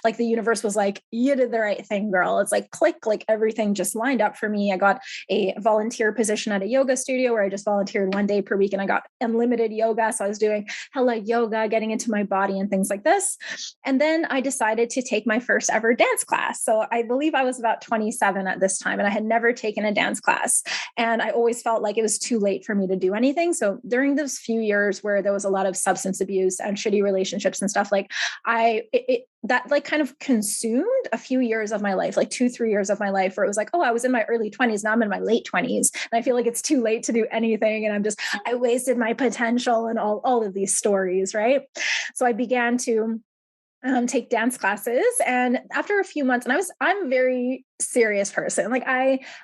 Like the universe was like, you did the right thing, girl. It's like click, like everything just lined up for me. I got a volunteer position at a yoga studio where I just volunteered 1 day per week, and I got unlimited yoga. So I was doing hella yoga, getting into my body and things like this. And then I decided to take my first ever dance class. So I believe I was about 27 at this time, and I had never taken a dance class. And I always felt like it was too late for me to do anything. So during those few years where there was a lot of substance abuse and shitty relationships and stuff, like that like kind of consumed a few years of my life, like 2-3 years of my life, where it was like, oh, I was in my early 20s. Now I'm in my late 20s. And I feel like it's too late to do anything. And I wasted my potential and all of these stories. Right. So I began to take dance classes. And after a few months, and I'm very serious person. Like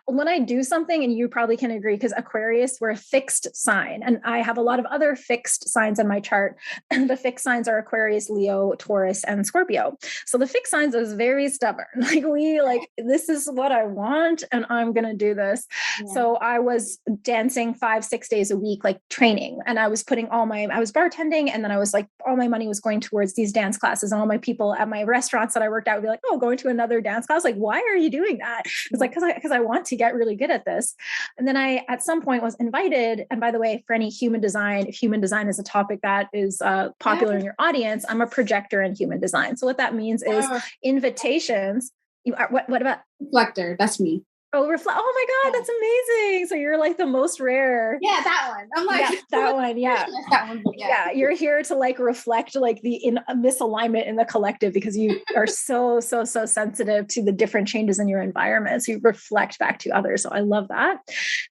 when I do something, and you probably can agree, because Aquarius, we're a fixed sign. And I have a lot of other fixed signs in my chart. The fixed signs are Aquarius, Leo, Taurus, and Scorpio. So the fixed signs is very stubborn. Like this is what I want, and I'm going to do this. Yeah. So I was dancing 5-6 days a week, like training. And I was I was bartending. And then I was like, all my money was going towards these dance classes. And all my people at my restaurants that I worked at would be like, oh, going to another dance class. Like, why are you doing that? It's like, because I want to get really good at this. And then I, at some point, was invited. And by the way, for any human design, if human design is a topic that is popular in your audience, I'm a projector in human design. So what that means is invitations. You are, what about reflector? That's me. Oh, reflect. Oh my God, that's amazing. So you're like the most rare. Yeah, that one. I'm like, yeah, that one. Yeah. That one. Yeah. You're here to like reflect like the misalignment in the collective, because you are so sensitive to the different changes in your environment. So you reflect back to others. So I love that.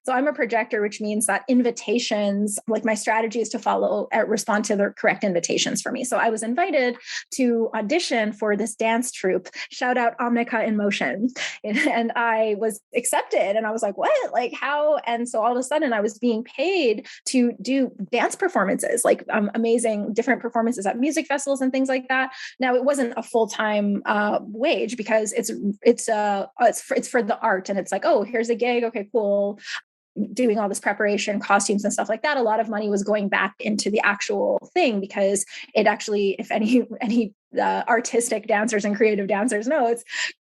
So I'm a projector, which means that invitations, like my strategy is to respond to the correct invitations for me. So I was invited to audition for this dance troupe, shout out Omnica in Motion. And I was accepted. And I was like, what? Like how? And so all of a sudden I was being paid to do dance performances, like amazing different performances at music festivals and things like that. Now it wasn't a full-time wage, because it's for the art. And it's like, oh, here's a gig. Okay, cool. Doing all this preparation, costumes and stuff like that. A lot of money was going back into the actual thing, because it actually, if any artistic dancers and creative dancers know, it's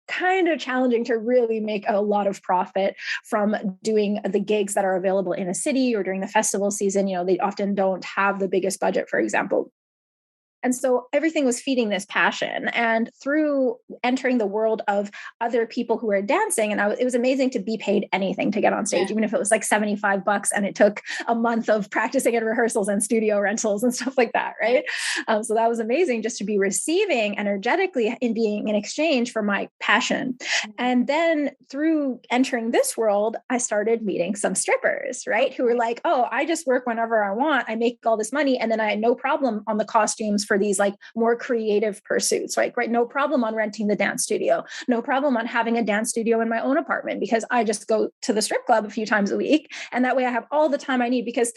kind of challenging to really make a lot of profit from doing the gigs that are available in a city or during the festival season. They often don't have the biggest budget, for example. And so everything was feeding this passion. And through entering the world of other people who were dancing, and it was amazing to be paid anything to get on stage, even if it was like $75 and it took a month of practicing and rehearsals and studio rentals and stuff like that, right? So that was amazing, just to be receiving energetically and being in exchange for my passion. And then through entering this world, I started meeting some strippers, right? Who were like, oh, I just work whenever I want. I make all this money. And then I had no problem on the costumes for these like more creative pursuits, right? No problem on renting the dance studio, no problem on having a dance studio in my own apartment, because I just go to the strip club a few times a week. And that way I have all the time I need, because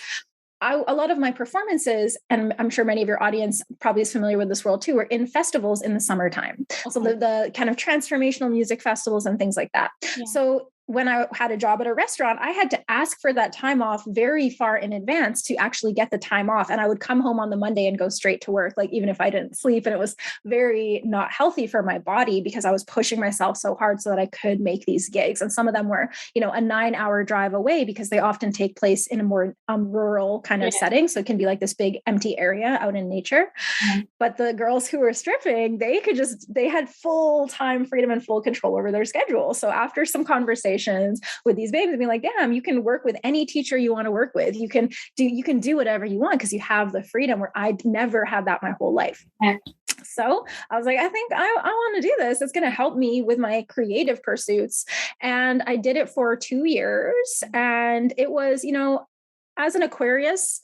a lot of my performances, and I'm sure many of your audience probably is familiar with this world too, are in festivals in the summertime. Okay. So the kind of transformational music festivals and things like that. Yeah. So when I had a job at a restaurant, I had to ask for that time off very far in advance to actually get the time off. And I would come home on the Monday and go straight to work, like even if I didn't sleep. And it was very not healthy for my body, because I was pushing myself so hard so that I could make these gigs. And some of them were, a 9-hour drive away, because they often take place in a more rural kind of setting. So it can be like this big empty area out in nature. Mm-hmm. But the girls who were stripping, they had full time freedom and full control over their schedule. So after some conversations with these babes, being like, damn, you can work with any teacher you want to work with. You can do whatever you want, because you have the freedom, where I never had that my whole life. So I was like, I think I want to do this. It's going to help me with my creative pursuits. And I did it for 2 years. And it was, as an Aquarius,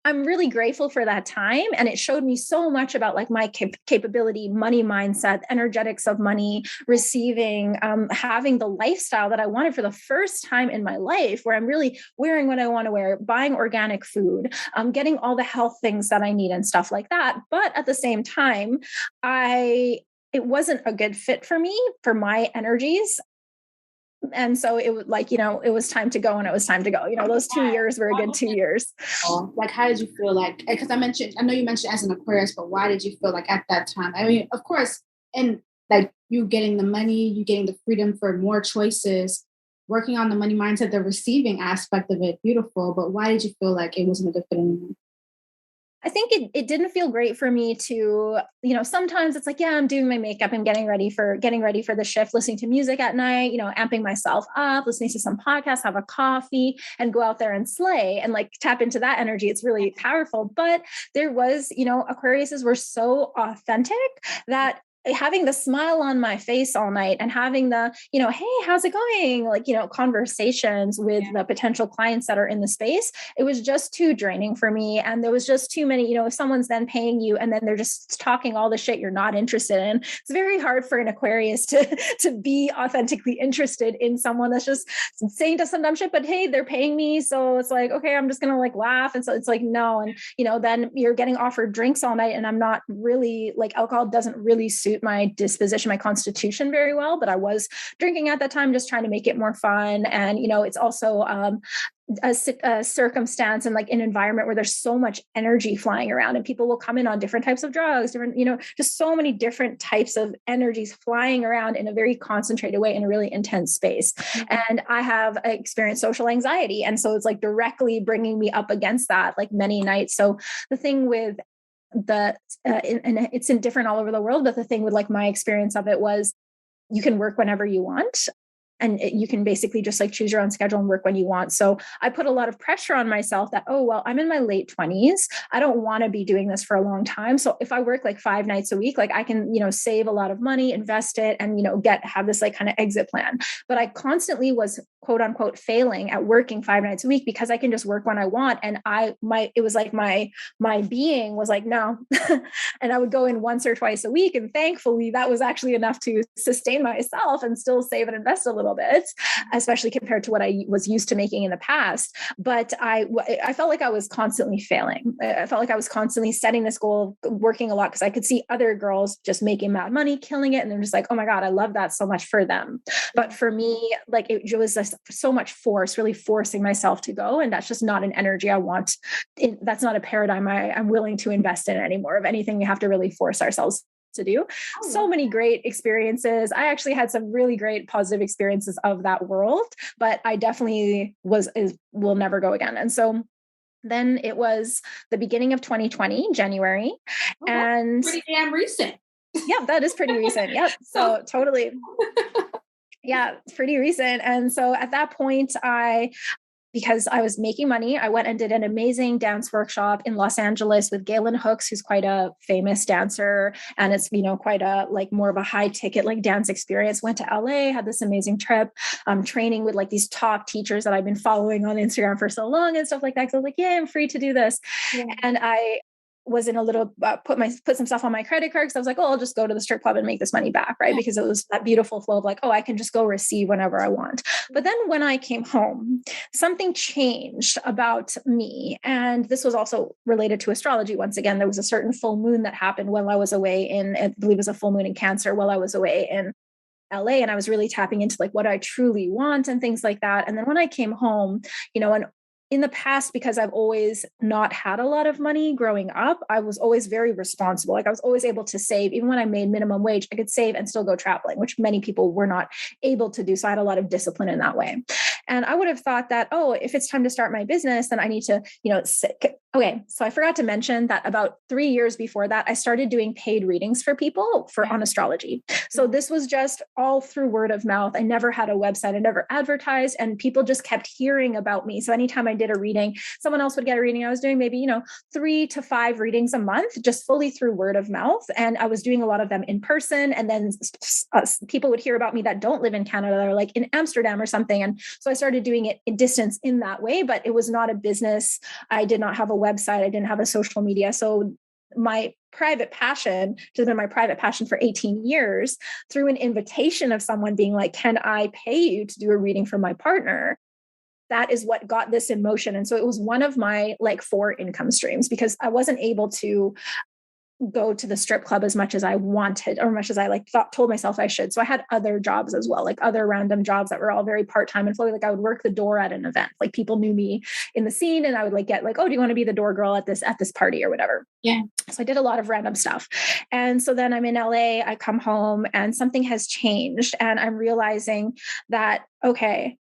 I'm really grateful for that time. And it showed me so much about like my capability, money mindset, energetics of money, receiving, having the lifestyle that I wanted for the first time in my life, where I'm really wearing what I want to wear, buying organic food, getting all the health things that I need and stuff like that. But at the same time, it wasn't a good fit for me, for my energies. And so it was like, it was time to go, and it was time to go. Those 2 years were a good 2 years. Like, how did you feel like, because I know you mentioned as an Aquarius, but why did you feel like at that time? I mean, of course, and like you getting the money, you getting the freedom for more choices, working on the money mindset, the receiving aspect of it, beautiful. But why did you feel like it wasn't a good fit anymore? I think it didn't feel great for me to, sometimes it's like, yeah, I'm doing my makeup and getting ready for the shift, listening to music at night, amping myself up, listening to some podcasts, have a coffee, and go out there and slay and like tap into that energy. It's really powerful. But there was, Aquariuses were so authentic that having the smile on my face all night and having the, hey, how's it going? Like, conversations with the potential clients that are in the space. It was just too draining for me. And there was just too many, if someone's then paying you and then they're just talking all the shit you're not interested in, it's very hard for an Aquarius to be authentically interested in someone that's just saying just some dumb shit, but hey, they're paying me. So it's like, okay, I'm just going to like laugh. And so it's like, no. And, then you're getting offered drinks all night and I'm not really like, alcohol doesn't really suit my disposition, my constitution very well, but I was drinking at that time, just trying to make it more fun. And, it's also, a circumstance and like an environment where there's so much energy flying around and people will come in on different types of drugs, different, just so many different types of energies flying around in a very concentrated way in a really intense space. And I have experienced social anxiety. And so it's like directly bringing me up against that like many nights. So the thing with and it's in different all over the world, but the thing with like my experience of it was you can work whenever you want. And you can basically just like choose your own schedule and work when you want. So I put a lot of pressure on myself that, oh, well, I'm in my late 20s. I don't want to be doing this for a long time. So if I work like 5 nights a week, like I can, save a lot of money, invest it, and, have this like kind of exit plan. But I constantly was quote unquote failing at working 5 nights a week because I can just work when I want. And it was like my being was like, no. And I would go in once or twice a week. And thankfully that was actually enough to sustain myself and still save and invest a little bit, especially compared to what I was used to making in the past. But I felt like I was constantly failing. I felt like I was constantly setting this goal of working a lot because I could see other girls just making mad money, killing it. And they're just like, oh my God, I love that so much for them. But for me, like it was just so much force, really forcing myself to go. And that's just not an energy I want. That's not a paradigm I'm willing to invest in anymore. If anything, we have to really force ourselves to do. So many great experiences. I actually had some really great positive experiences of that world, but I definitely will never go again. And so then it was the beginning of 2020, January. And pretty damn recent. Yeah, that is pretty recent. Yep. So totally. Yeah, it's pretty recent. And so at that point, because I was making money, I went and did an amazing dance workshop in Los Angeles with Galen Hooks, who's quite a famous dancer. And it's, quite a like more of a high ticket like dance experience. Went to LA, had this amazing trip, training with like these top teachers that I've been following on Instagram for so long and stuff like that. So I was like, yeah, I'm free to do this. Yeah. And I was in a little, put some stuff on my credit card. Cause I was like, oh, I'll just go to the strip club and make this money back. Right. Yeah. Because it was that beautiful flow of like, oh, I can just go receive whenever I want. But then when I came home, something changed about me. And this was also related to astrology. Once again, there was a certain full moon that happened while I was away I believe it was a full moon in Cancer while I was away in LA. And I was really tapping into like what I truly want and things like that. And then when I came home, and in the past, because I've always not had a lot of money growing up, I was always very responsible. Like I was always able to save. Even when I made minimum wage, I could save and still go traveling, which many people were not able to do. So I had a lot of discipline in that way. And I would have thought that, oh, if it's time to start my business, then I need to, okay. So I forgot to mention that about 3 years before that, I started doing paid readings for people on astrology. So this was just all through word of mouth. I never had a website. I never advertised, and people just kept hearing about me. So anytime I did a reading, someone else would get a reading. I was doing maybe, 3 to 5 readings a month, just fully through word of mouth. And I was doing a lot of them in person. And then people would hear about me that don't live in Canada or like in Amsterdam or something. And so I started doing it in distance in that way, but it was not a business. I did not have a website. I didn't have a social media. So my private passion, which has been my private passion for 18 years, through an invitation of someone being like, can I pay you to do a reading for my partner? That is what got this in motion. And so it was one of my like 4 income streams, because I wasn't able to go to the strip club as much as I wanted, or much as I told myself I should. So I had other jobs as well, like other random jobs that were all very part-time and flowy. Like I would work the door at an event, like people knew me in the scene, and I would like get like, oh, do you want to be the door girl at this party or whatever? Yeah. So I did a lot of random stuff. And so then I'm in LA, I come home, and something has changed. And I'm realizing that, okay,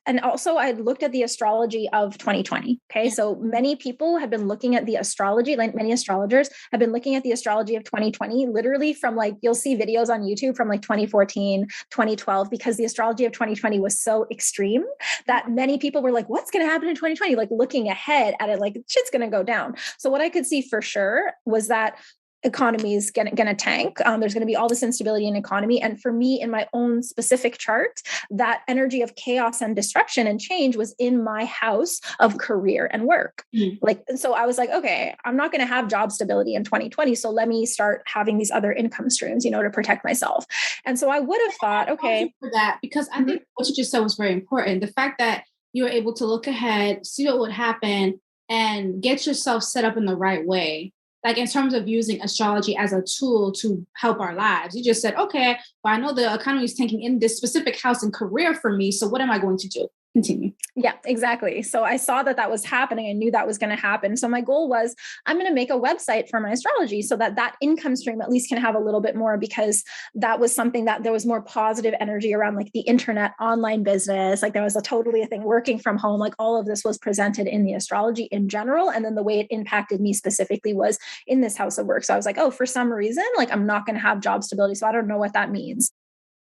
and also I looked at the astrology of 2020. Okay. So many people have been looking at the astrology, like many astrologers have been looking at the astrology of 2020, literally from like, you'll see videos on YouTube from like 2014, 2012, because the astrology of 2020 was so extreme that many people were like, what's going to happen in 2020? Like looking ahead at it, like shit's going to go down. So what I could see for sure was that economy is going to tank. There's going to be all this instability in economy. And for me, in my own specific chart, that energy of chaos and destruction and change was in my house of career and work. Like, so I was like, okay, I'm not going to have job stability in 2020. So let me start having these other income streams, to protect myself. And so I would have thought, okay. For that, because I think what you just said was very important. The fact that you were able to look ahead, see what would happen, and get yourself set up in the right way. Like in terms of using astrology as a tool to help our lives. You just said, okay, well, I know the economy is tanking in this specific house and career for me. So what am I going to do? Continue. Yeah, exactly. So I saw that was happening. I knew that was going to happen. So my goal was, I'm going to make a website for my astrology so that income stream at least can have a little bit more, because that was something that there was more positive energy around, like the internet, online business. Like there was totally a thing, working from home, like all of this was presented in the astrology in general. And then the way it impacted me specifically was in this house of work. So I was like, oh, for some reason, like I'm not going to have job stability. So I don't know what that means.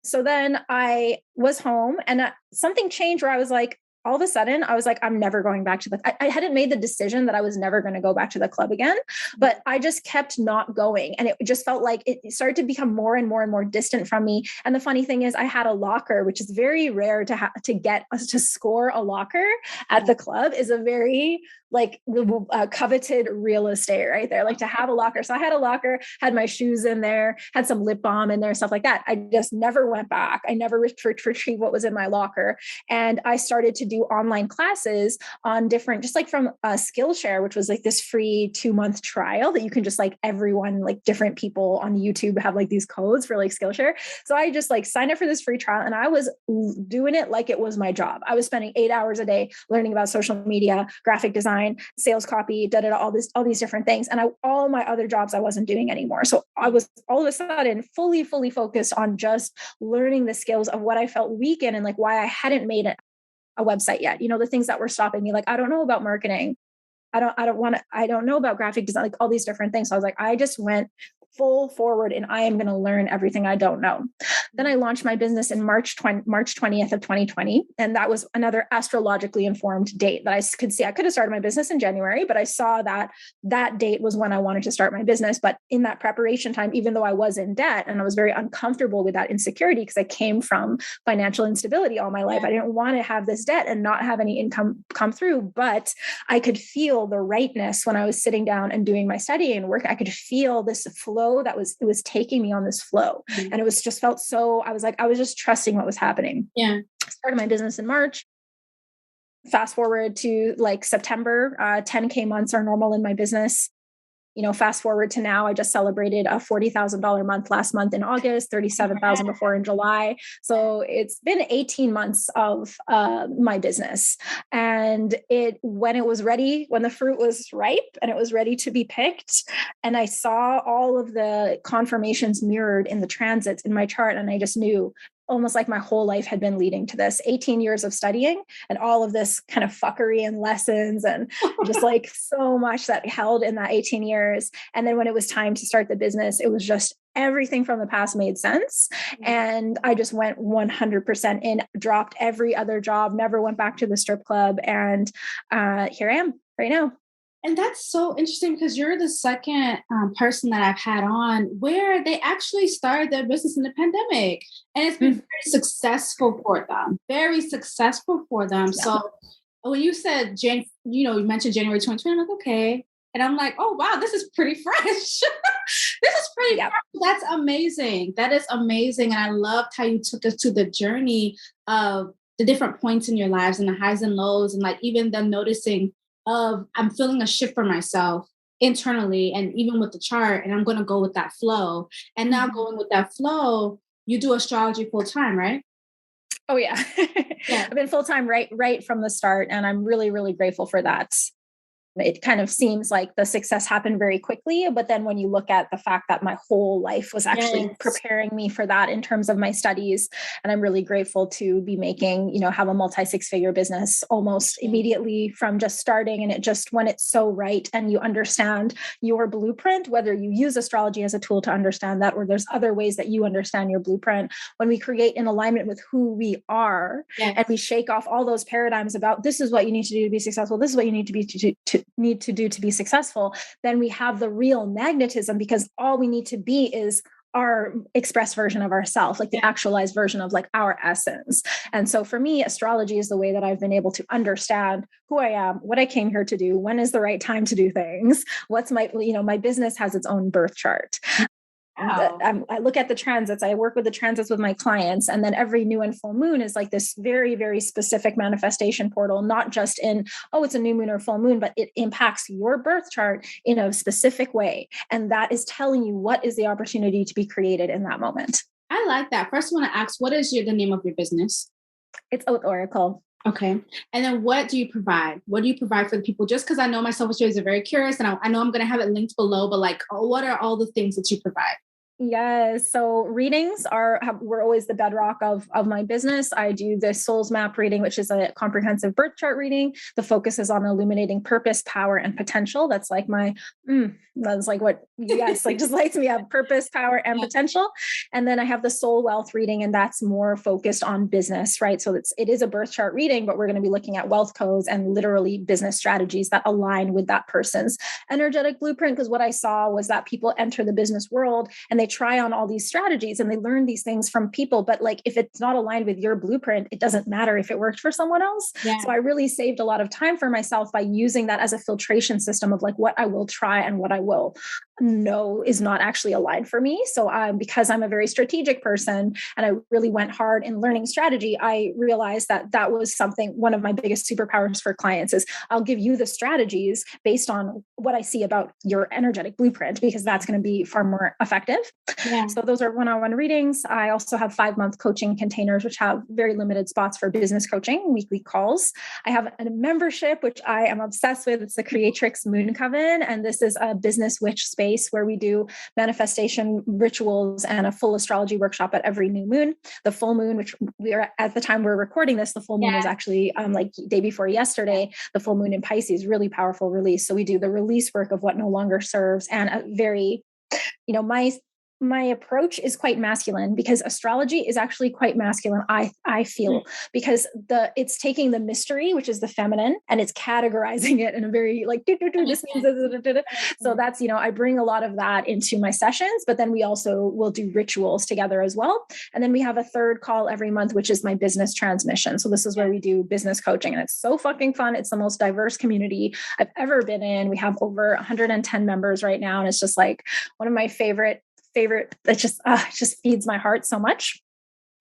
So then I was home and something changed where I was like, all of a sudden I was like, I'm never going back to I hadn't made the decision that I was never going to go back to the club again, but I just kept not going. And it just felt like it started to become more and more and more distant from me. And the funny thing is I had a locker, which is very rare to score a locker at the club is a very coveted real estate right there, like to have a locker. So I had a locker, had my shoes in there, had some lip balm in there, stuff like that. I just never went back. I never retrieved what was in my locker. And I started to do online classes on different, just like from Skillshare, which was like this free 2-month trial that you can just everyone, different people on YouTube have these codes for Skillshare. So I just signed up for this free trial and I was doing it like it was my job. I was spending 8 hours a day learning about social media, graphic design, sales copy, all these different things. And all my other jobs I wasn't doing anymore. So I was all of a sudden fully focused on just learning the skills of what I felt weak in and why I hadn't made a website yet. The things that were stopping me, I don't know about marketing. I don't know about graphic design, all these different things. So I was I just went full forward and I am going to learn everything I don't know. Then I launched my business in March 20th of 2020. And that was another astrologically informed date that I could see. I could have started my business in January, but I saw that date was when I wanted to start my business. But in that preparation time, even though I was in debt and I was very uncomfortable with that insecurity because I came from financial instability all my life, I didn't want to have this debt and not have any income come through, but I could feel the rightness when I was sitting down and doing my studying and work. I could feel this flow it was taking me on this flow. And it was just felt so, I was just trusting what was happening. Yeah. I started my business in March. Fast forward to September, 10K months are normal in my business. Fast forward to now, I just celebrated a $40,000 month last month in August, 37,000 before in July. So it's been 18 months of my business. And when it was ready, when the fruit was ripe and it was ready to be picked, and I saw all of the confirmations mirrored in the transits in my chart, and I just knew almost like my whole life had been leading to this 18 years of studying and all of this kind of fuckery and lessons and just so much that held in that 18 years. And then when it was time to start the business, it was just everything from the past made sense. And I just went 100% in, dropped every other job, never went back to the strip club. And here I am right now. And that's so interesting because you're the second person that I've had on where they actually started their business in the pandemic. And it's been very successful for them, very successful for them. Yeah. So when you said, you mentioned January 2020, I'm like, okay. And I'm like, oh, wow, this is pretty fresh. This is pretty fresh. That's amazing. That is amazing. And I loved how you took us to the journey of the different points in your lives and the highs and lows and even the noticing of I'm feeling a shift for myself internally and even with the chart, and I'm going to go with that flow. And now going with that flow, you do astrology full time, right? Oh yeah. I've been full time right from the start, and I'm really, really grateful for that. It kind of seems like the success happened very quickly, but then when you look at the fact that my whole life was actually preparing me for that in terms of my studies, and I'm really grateful to be making, have a multi-6-figure business almost immediately from just starting. And it just, when it's so right and you understand your blueprint, whether you use astrology as a tool to understand that, or there's other ways that you understand your blueprint, when we create an alignment with who we are and we shake off all those paradigms about this is what you need to do to be successful, this is what you need to be need to do to be successful, then we have the real magnetism, because all we need to be is our express version of ourselves, like the actualized version of like our essence. And so for me, astrology is the way that I've been able to understand who I am, what I came here to do, when is the right time to do things, what's my, my business has its own birth chart. Wow. I look at the transits. I work with the transits with my clients. And then every new and full moon is like this very, very specific manifestation portal, not just in, oh, it's a new moon or full moon, but it impacts your birth chart in a specific way. And that is telling you what is the opportunity to be created in that moment. I like that. First, I want to ask, what is the name of your business? It's Oath Oracle. Okay. And then what do you provide? What do you provide for the people? Just because I know my SelfishBabes are very curious, and I know I'm going to have it linked below, but like, what are all the things that you provide? Yes. So readings were always the bedrock of my business. I do the Souls Map reading, which is a comprehensive birth chart reading. The focus is on illuminating purpose, power, and potential. That's like that's like what, yes, like just lights me up, purpose, power, and potential. And then I have the Soul Wealth reading, and that's more focused on business, right? So it is a birth chart reading, but we're going to be looking at wealth codes and literally business strategies that align with that person's energetic blueprint. Because what I saw was that people enter the business world and they try on all these strategies and they learn these things from people. But like, if it's not aligned with your blueprint, it doesn't matter if it worked for someone else. Yeah. So I really saved a lot of time for myself by using that as a filtration system of like what I will try and what I will know is not actually aligned for me. So because I'm a very strategic person and I really went hard in learning strategy, I realized that was one of my biggest superpowers for clients is I'll give you the strategies based on what I see about your energetic blueprint, because that's going to be far more effective. Yeah. So those are one-on-one readings. I also have 5-month coaching containers, which have very limited spots for business coaching, weekly calls. I have a membership, which I am obsessed with. It's the Creatrix Moon Coven. And this is a business witch space where we do manifestation rituals and a full astrology workshop at every new moon. The full moon, which we are at the time we're recording this, the full moon is actually like day before yesterday, the full moon in Pisces, really powerful release. So we do the release work of what no longer serves, and a very, my approach is quite masculine, because astrology is actually quite masculine. I feel, because it's taking the mystery, which is the feminine, and it's categorizing it in a very like, this means this. So that's, I bring a lot of that into my sessions, but then we also will do rituals together as well. And then we have a third call every month, which is my business transmission. So this is where we do business coaching, and it's so fucking fun. It's the most diverse community I've ever been in. We have over 110 members right now. And it's just like one of my favorite that just feeds my heart so much.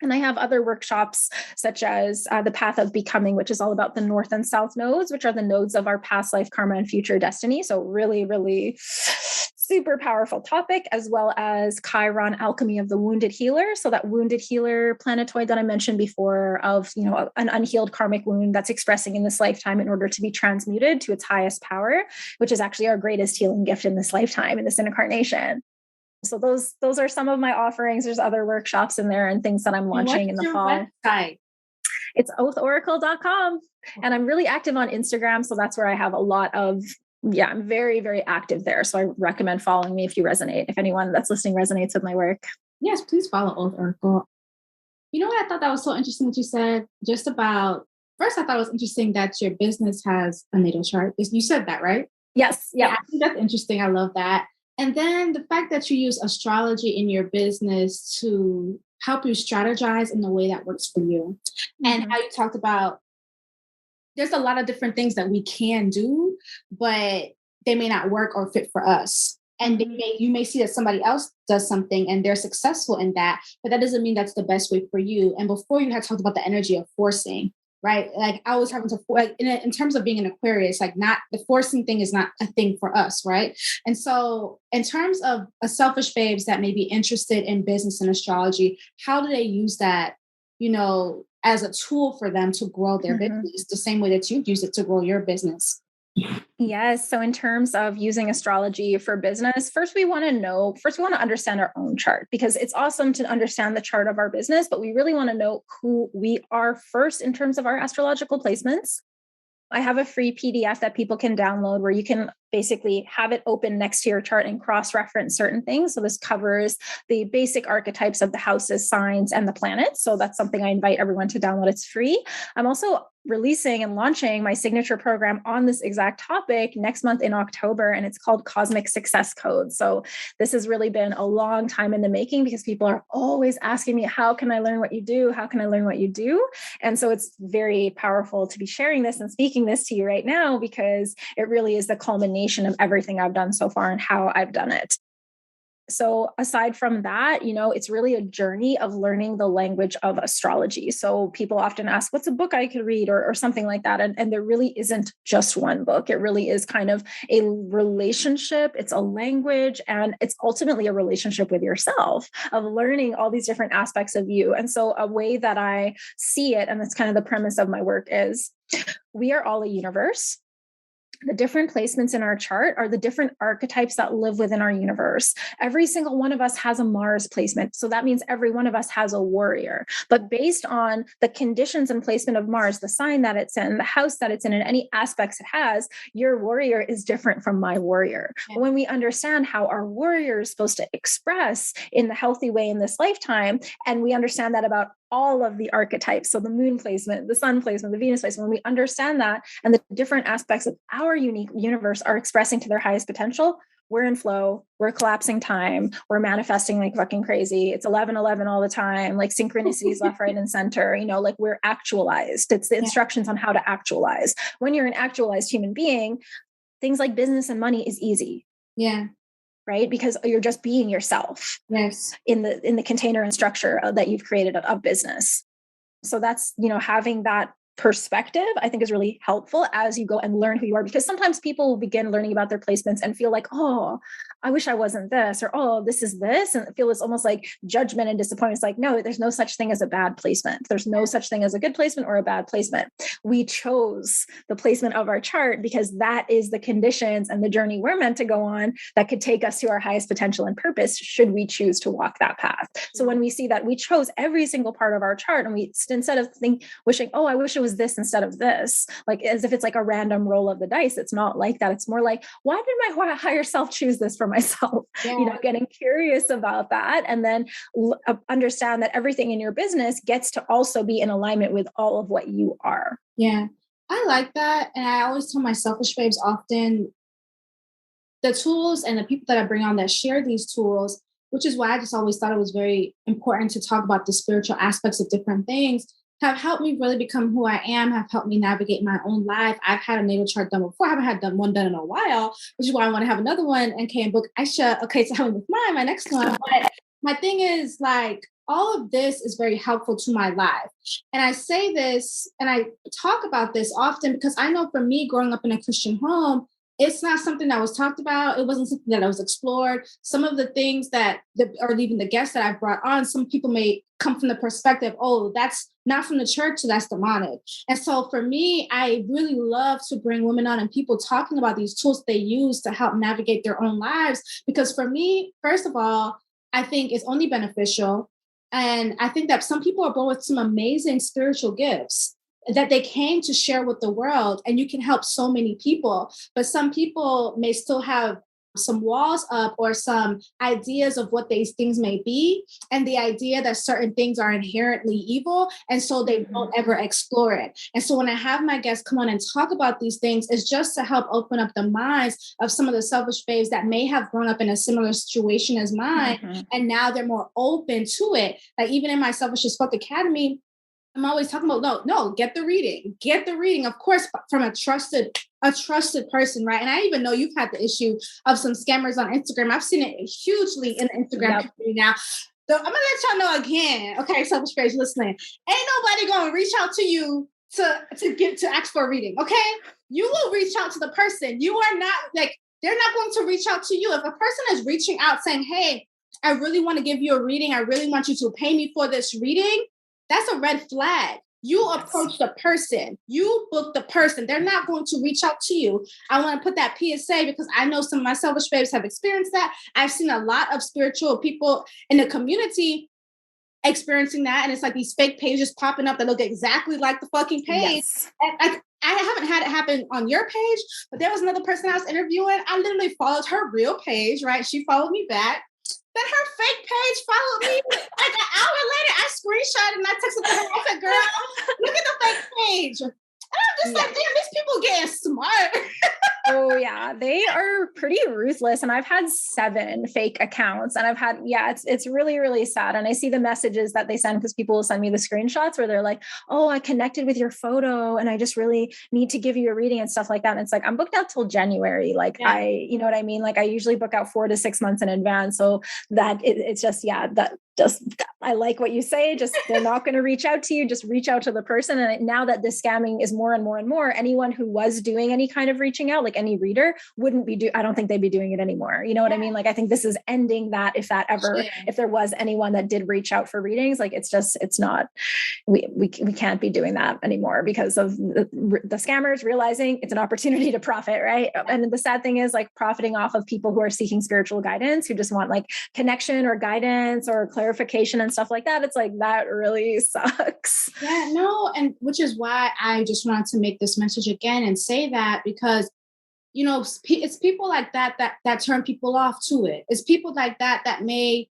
And I have other workshops such as the Path of Becoming, which is all about the North and South nodes, which are the nodes of our past life karma and future destiny. So really, really super powerful topic, as well as Chiron Alchemy of the Wounded Healer. So that wounded healer planetoid that I mentioned before of, an unhealed karmic wound that's expressing in this lifetime in order to be transmuted to its highest power, which is actually our greatest healing gift in this lifetime, in this incarnation. So those are some of my offerings. There's other workshops in there and things that I'm launching in the fall. Website? It's oathoracle.com. And I'm really active on Instagram. So that's where I have a lot of, I'm very, very active there. So I recommend following me if you resonate. If anyone that's listening resonates with my work. Yes, please follow Oath Oracle. You know what? I thought that was so interesting what you said just about, first, I thought it was interesting that your business has a natal chart. You said that, right? Yes. Yeah. I think that's interesting. I love that. And then the fact that you use astrology in your business to help you strategize in the way that works for you. And how you talked about there's a lot of different things that we can do, but they may not work or fit for us. And you may see that somebody else does something and they're successful in that, but that doesn't mean that's the best way for you. And before you had talked about the energy of forcing, right? Like I was having to, like in terms of being an Aquarius, like not the forcing thing is not a thing for us, right? And so in terms of a SelfishBabes that may be interested in business and astrology, how do they use that, as a tool for them to grow their business the same way that you've used it to grow your business? Yes. So in terms of using astrology for business, first we want to understand our own chart, because it's awesome to understand the chart of our business, but we really want to know who we are first in terms of our astrological placements. I have a free PDF that people can download where you can basically have it open next to your chart and cross-reference certain things. So this covers the basic archetypes of the houses, signs, and the planets. So that's something I invite everyone to download. It's free. I'm also releasing and launching my signature program on this exact topic next month in October, and it's called Cosmic Success Code. So this has really been a long time in the making because people are always asking me, how can I learn what you do? How can I learn what you do? And so it's very powerful to be sharing this and speaking this to you right now, because it really is the culmination of everything I've done so far and how I've done it. So aside from that, it's really a journey of learning the language of astrology. So people often ask, what's a book I could read or something like that? And there really isn't just one book. It really is kind of a relationship. It's a language, and it's ultimately a relationship with yourself of learning all these different aspects of you. And so a way that I see it, and that's kind of the premise of my work, is we are all a universe. The different placements in our chart are the different archetypes that live within our universe. Every single one of us has a Mars placement. So that means every one of us has a warrior. But based on the conditions and placement of Mars, the sign that it's in, the house that it's in, and any aspects it has, your warrior is different from my warrior. Yeah. When we understand how our warrior is supposed to express in the healthy way in this lifetime, and we understand that about all of the archetypes, so the moon placement, the sun placement, the Venus placement, when we understand that and the different aspects of our unique universe are expressing to their highest potential, we're in flow, we're collapsing time, we're manifesting like fucking crazy. It's 11:11 all the time, like synchronicities left, right, and center, like we're actualized. It's the instructions on how to actualize. When you're an actualized human being, things like business and money is easy. Yeah. Right? Because you're just being yourself. Yes. In the container and structure that you've created of business. So that's, having that perspective, I think, is really helpful as you go and learn who you are, because sometimes people will begin learning about their placements and feel like, oh, I wish I wasn't this, or, oh, this is this. And feel it's almost like judgment and disappointment. It's like, no, there's no such thing as a bad placement. There's no such thing as a good placement or a bad placement. We chose the placement of our chart because that is the conditions and the journey we're meant to go on that could take us to our highest potential and purpose, should we choose to walk that path. So when we see that we chose every single part of our chart, and we, instead of wishing, oh, I wish it was this instead of this, like as if it's like a random roll of the dice, it's not like that. It's more like, why did my higher self choose this for myself? Yeah. Getting curious about that, and then understand that everything in your business gets to also be in alignment with all of what you are. Yeah, I like that. And I always tell my selfish babes often, the tools and the people that I bring on that share these tools, which is why I just always thought it was very important to talk about the spiritual aspects of different things, have helped me really become who I am, have helped me navigate my own life. I've had a natal chart done before. I haven't had one done in a while, which is why I want to have another one and can book Ayesha. Okay, so having with my next one. But my thing is, like, all of this is very helpful to my life. And I say this and I talk about this often because I know for me, growing up in a Christian home, it's not something that was talked about. It wasn't something that was explored. Some of the things or even the guests that I've brought on, some people may come from the perspective, oh, that's not from the church, so that's demonic. And so for me, I really love to bring women on and people talking about these tools they use to help navigate their own lives. Because for me, first of all, I think it's only beneficial. And I think that some people are born with some amazing spiritual gifts that they came to share with the world, and you can help so many people. But some people may still have some walls up or some ideas of what these things may be, and the idea that certain things are inherently evil, and so they don't ever explore it. And so when I have my guests come on and talk about these things, it's just to help open up the minds of some of the selfish babes that may have grown up in a similar situation as mine, and now they're more open to it. Like even in my Selfish as Fuck Academy, I'm always talking about, no, get the reading, of course, from a trusted person, right? And I even know you've had the issue of some scammers on Instagram. I've seen it hugely in the Instagram community now. So I'm gonna let y'all know again. Okay, Selfish Babes, listening. Ain't nobody gonna reach out to you to ask for a reading. Okay, you will reach out to the person. You are not like, they're not going to reach out to you. If a person is reaching out saying, hey, I really want to give you a reading, I really want you to pay me for this reading, that's a red flag. You approach the person, you book the person. They're not going to reach out to you. I want to put that PSA because I know some of my selfish babes have experienced that. I've seen a lot of spiritual people in the community experiencing that. And it's like these fake pages popping up that look exactly like the fucking page. Yes. And I haven't had it happen on your page, but there was another person I was interviewing. I literally followed her real page, right? She followed me back. Then her fake page followed me like an hour later. I screenshot and I texted her. I said, girl, look at the fake page. I'm just like, Yeah. damn, these people getting smart. Oh yeah, they are pretty ruthless. And I've had 7 fake accounts, and I've had, yeah, it's really, really sad. And I see the messages that they send, because people will send me the screenshots where they're like, oh, I connected with your photo and I just really need to give you a reading and stuff like that. And it's like, I'm booked out till January. Like Yeah. you know what I mean? Like I usually book out 4 to 6 months in advance. So that it's just, yeah, that just, I like what you say. Just, they're not going to reach out to you. Just reach out to the person. And now that the scamming is more and more and more, anyone who was doing any kind of reaching out, like any reader, wouldn't be I don't think they'd be doing it anymore. You know what I mean? Like, I think this is ending that, if there was anyone that did reach out for readings, like it's not, we can't be doing that anymore, because of the scammers realizing it's an opportunity to profit, right? And the sad thing is, like, profiting off of people who are seeking spiritual guidance, who just want like connection or guidance or clarification and stuff like that. It's like, that really sucks. Yeah, no, and which is why I just wanted to make this message again and say that, because it's people like that turn people off to it. It's people like that may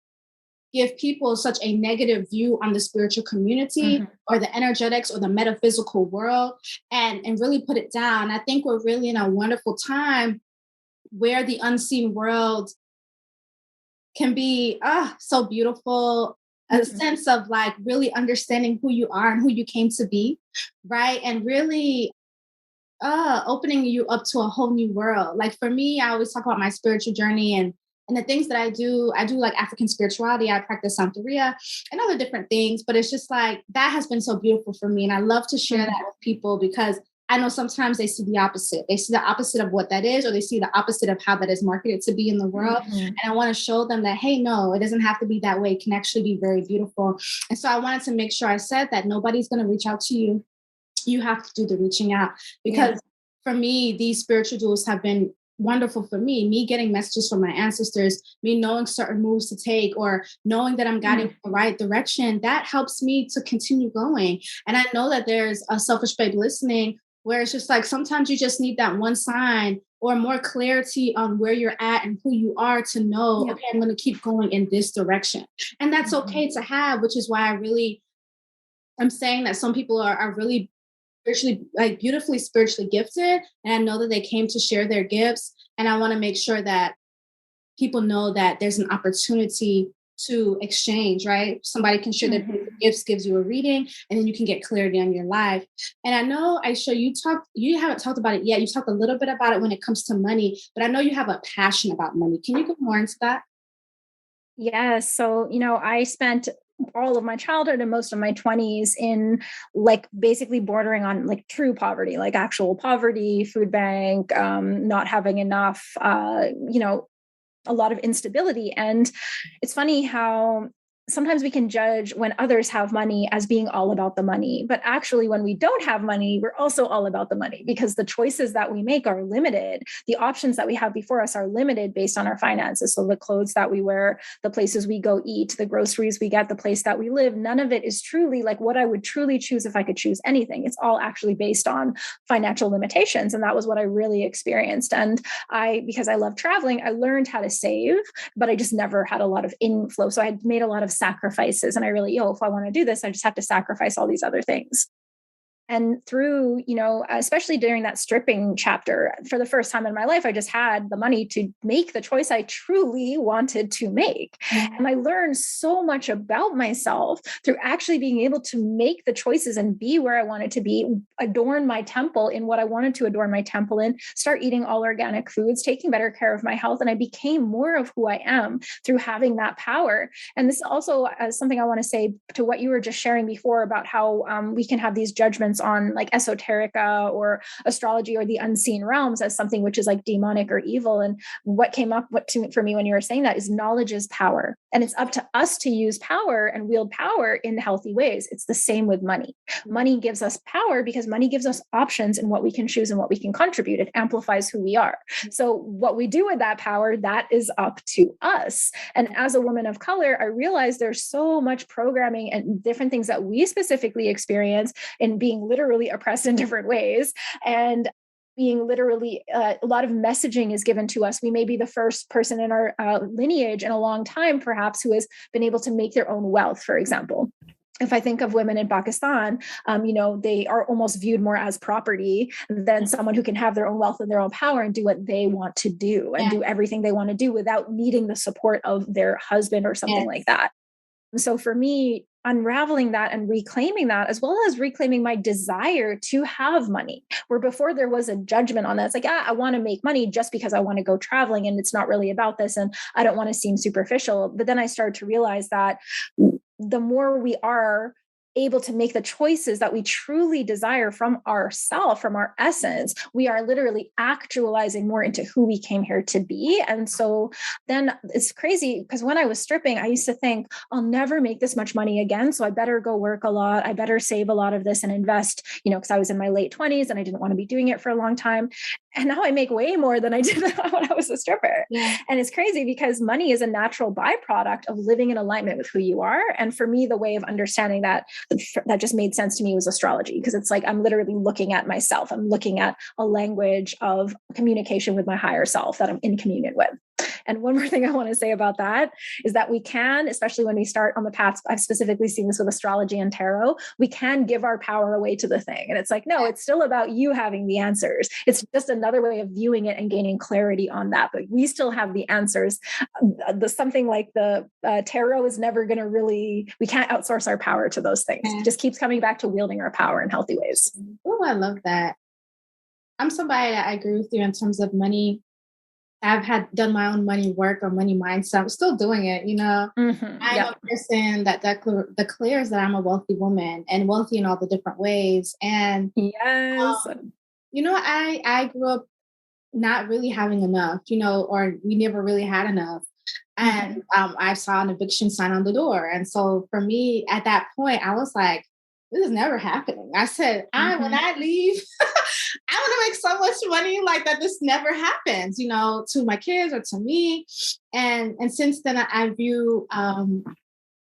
give people such a negative view on the spiritual community, or the energetics or the metaphysical world, and really put it down. I think we're really in a wonderful time where the unseen world can be so beautiful. A sense of like really understanding who you are and who you came to be, right? And really opening you up to a whole new world. Like for me, I always talk about my spiritual journey and the things that I do like African spirituality. I practice Santeria and other different things, but it's just like, that has been so beautiful for me. And I love to share that with people, because I know sometimes they see the opposite. They see the opposite of what that is, or they see the opposite of how that is marketed to be in the world. And I want to show them that, hey, no, it doesn't have to be that way. It can actually be very beautiful. And so I wanted to make sure I said that nobody's going to reach out to you. You have to do the reaching out, because for me, these spiritual duels have been wonderful for me getting messages from my ancestors, me knowing certain moves to take, or knowing that I'm guiding in the right direction. That helps me to continue going. And I know that there's a selfish babe listening, where it's just like, sometimes you just need that one sign or more clarity on where you're at and who you are, to know, okay, I'm going to keep going in this direction. And that's okay to have, which is why I'm saying that some people are really spiritually, like beautifully spiritually gifted. And I know that they came to share their gifts. And I want to make sure that people know that there's an opportunity to exchange, right? Somebody can share their gifts, gives you a reading, and then you can get clarity on your life. And I know, Aisha, you haven't talked about it yet. You talked a little bit about it when it comes to money, but I know you have a passion about money. Can you go more into that? Yes. So, I spent all of my childhood and most of my 20s in like basically bordering on like true poverty, like actual poverty, food bank, not having enough, a lot of instability. And it's funny how sometimes we can judge when others have money as being all about the money. But actually, when we don't have money, we're also all about the money, because the choices that we make are limited. The options that we have before us are limited based on our finances. So the clothes that we wear, the places we go eat, the groceries we get, the place that we live, none of it is truly like what I would truly choose if I could choose anything. It's all actually based on financial limitations. And that was what I really experienced. And because I love traveling, I learned how to save, but I just never had a lot of inflow. So I had made a lot of sacrifices. And I really, if I want to do this, I just have to sacrifice all these other things. And through, especially during that stripping chapter, for the first time in my life, I just had the money to make the choice I truly wanted to make. And I learned so much about myself through actually being able to make the choices and be where I wanted to be, adorn my temple in what I wanted to adorn my temple in, start eating all organic foods, taking better care of my health. And I became more of who I am through having that power. And this also is something I want to say to what you were just sharing before about how we can have these judgments on like esoterica or astrology or the unseen realms as something which is like demonic or evil. And what came up for me when you were saying that is knowledge is power. And it's up to us to use power and wield power in healthy ways. It's the same with money. Money gives us power because money gives us options in what we can choose and what we can contribute. It amplifies who we are. So what we do with that power, that is up to us. And as a woman of color, I realized there's so much programming and different things that we specifically experience in being literally oppressed in different ways. And being literally, a lot of messaging is given to us. We may be the first person in our lineage in a long time, perhaps, who has been able to make their own wealth, for example. if I think of women in Pakistan, they are almost viewed more as property than someone who can have their own wealth and their own power and do what they want to do and do everything they want to do without needing the support of their husband or something like that. So for me, unraveling that and reclaiming that, as well as reclaiming my desire to have money, where before there was a judgment on that. It's like, I want to make money just because I want to go traveling and it's not really about this. And I don't want to seem superficial. But then I started to realize that the more we are able to make the choices that we truly desire from ourself, from our essence, we are literally actualizing more into who we came here to be. And so then it's crazy because when I was stripping, I used to think I'll never make this much money again. So I better go work a lot. I better save a lot of this and invest, because I was in my late 20s and I didn't want to be doing it for a long time. And now I make way more than I did when I was a stripper. Yeah. And it's crazy because money is a natural byproduct of living in alignment with who you are. And for me, the way of understanding that just made sense to me was astrology, because it's like I'm literally looking at myself. I'm looking at a language of communication with my higher self that I'm in communion with. And one more thing I want to say about that is that we can, especially when we start on the path, I've specifically seen this with astrology and tarot, we can give our power away to the thing. And it's like, no, it's still about you having the answers. It's just another way of viewing it and gaining clarity on that. But we still have the answers. Something like the tarot is never going to we can't outsource our power to those things. It just keeps coming back to wielding our power in healthy ways. Oh, I love that. I'm somebody that I agree with you in terms of money. I've done my own money work or money mindset. I'm still doing it, Mm-hmm. I'm a person that declares that I'm a wealthy woman and wealthy in all the different ways. And yes, I grew up not really having enough, or we never really had enough. And I saw an eviction sign on the door. And so for me at that point, I was like, this is never happening. I said, when I leave, I want to make so much money like that. This never happens, to my kids or to me. And since then I view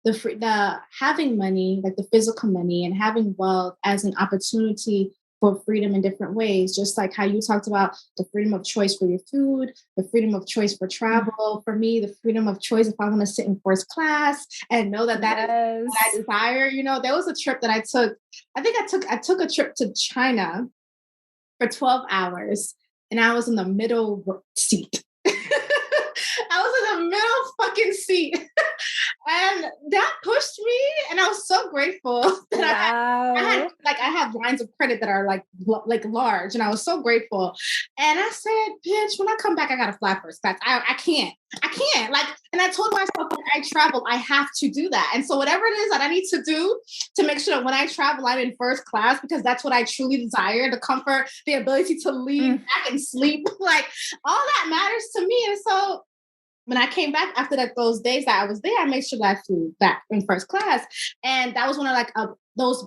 the having money, like the physical money and having wealth as an opportunity for freedom in different ways, just like how you talked about the freedom of choice for your food, the freedom of choice for travel. For me, the freedom of choice if I want to sit in first class and know that is what I desire. There was a trip that I took. I think I took a trip to China for 12 hours and I was in the middle seat. I was in the middle fucking seat. And that pushed me. And I was so grateful that I have lines of credit that are like large. And I was so grateful. And I said, bitch, when I come back, I got to fly first class. I can't. And I told myself when I travel, I have to do that. And so whatever it is that I need to do to make sure that when I travel, I'm in first class, because that's what I truly desire, the comfort, the ability to lean back and sleep, like all that matters to me. And so when I came back after those days that I was there, I made sure that I flew back in first class. And that was one of those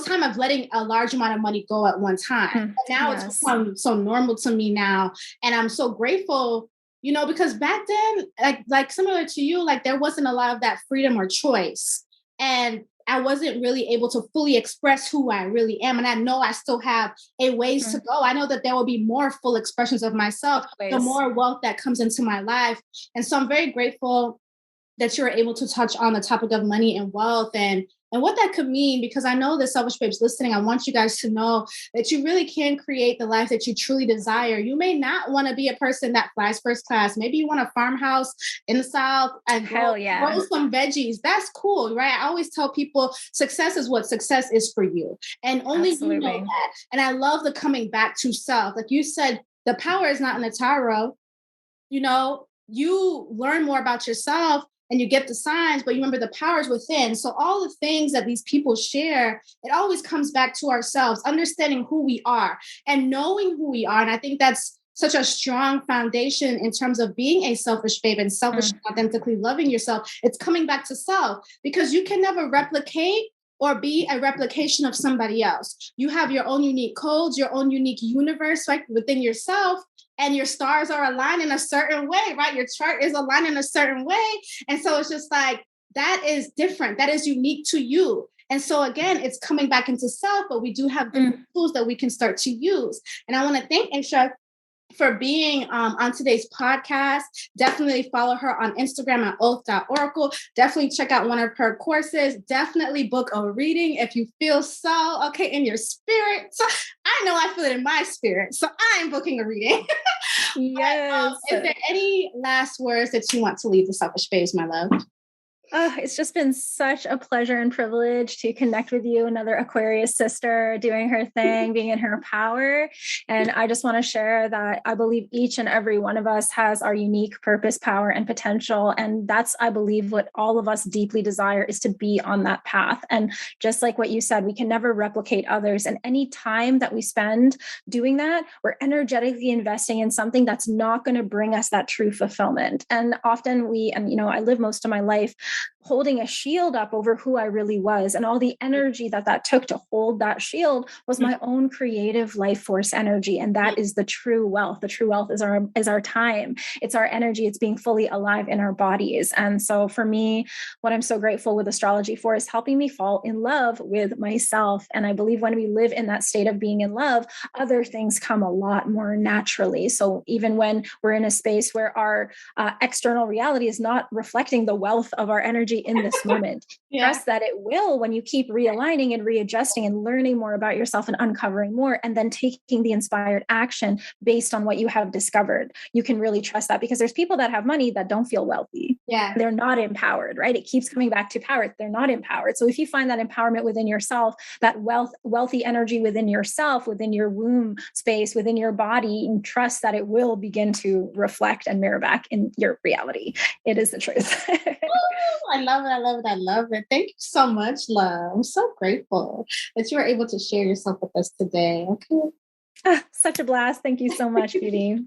time of letting a large amount of money go at one time. But now it's become so normal to me now. And I'm so grateful, because back then, like similar to you, like there wasn't a lot of that freedom or choice. And I wasn't really able to fully express who I really am. And I know I still have a ways to go. I know that there will be more full expressions of myself, the more wealth that comes into my life. And so I'm very grateful that you're able to touch on the topic of money and wealth and what that could mean, because I know the Selfish Babes listening, I want you guys to know that you really can create the life that you truly desire. You may not want to be a person that flies first class. Maybe you want a farmhouse in the South and grow some veggies. That's cool, right? I always tell people success is what success is for you. And only you know that. And I love the coming back to self. Like you said, the power is not in the tarot. You learn more about yourself and you get the signs, but you remember the powers within. So all the things that these people share, it always comes back to ourselves, understanding who we are and knowing who we are. And I think that's such a strong foundation in terms of being a selfish babe and selfish, authentically loving yourself. It's coming back to self, because you can never replicate or be a replication of somebody else. You have your own unique codes, your own unique universe, right, within yourself. And your stars are aligned in a certain way, right? Your chart is aligned in a certain way. And so it's just like, that is different. That is unique to you. And so again, it's coming back into self, but we do have different tools that we can start to use. And I want to thank Ayesha for being on today's podcast. Definitely follow her on Instagram at oath.oracle. Definitely check out one of her courses. Definitely book a reading if you feel so, okay, in your spirit. So I know I feel it in my spirit, so I'm booking a reading. Yes. But, is there any last words that you want to leave the Selfish Babes, my love? It's just been such a pleasure and privilege to connect with you, another Aquarius sister doing her thing, being in her power. And I just want to share that I believe each and every one of us has our unique purpose, power, and potential. And that's, I believe, what all of us deeply desire is to be on that path. And just like what you said, we can never replicate others. And any time that we spend doing that, we're energetically investing in something that's not going to bring us that true fulfillment. And often I live most of my life holding a shield up over who I really was. And all the energy that took to hold that shield was my own creative life force energy. And that is the true wealth. The true wealth is our time. It's our energy. It's being fully alive in our bodies. And so for me, what I'm so grateful with astrology for is helping me fall in love with myself. And I believe when we live in that state of being in love, other things come a lot more naturally. So even when we're in a space where our external reality is not reflecting the wealth of our energy in this moment, trust that it will when you keep realigning and readjusting and learning more about yourself and uncovering more, and then taking the inspired action based on what you have discovered. You can really trust that, because there's people that have money that don't feel wealthy. Yeah. They're not empowered, right? It keeps coming back to power. They're not empowered. So if you find that empowerment within yourself, that wealthy energy within yourself, within your womb space, within your body, and trust that it will begin to reflect and mirror back in your reality. It is the truth. I love it. I love it. I love it. Thank you so much, love. I'm so grateful that you were able to share yourself with us today. Okay. Such a blast. Thank you so much, Beauty.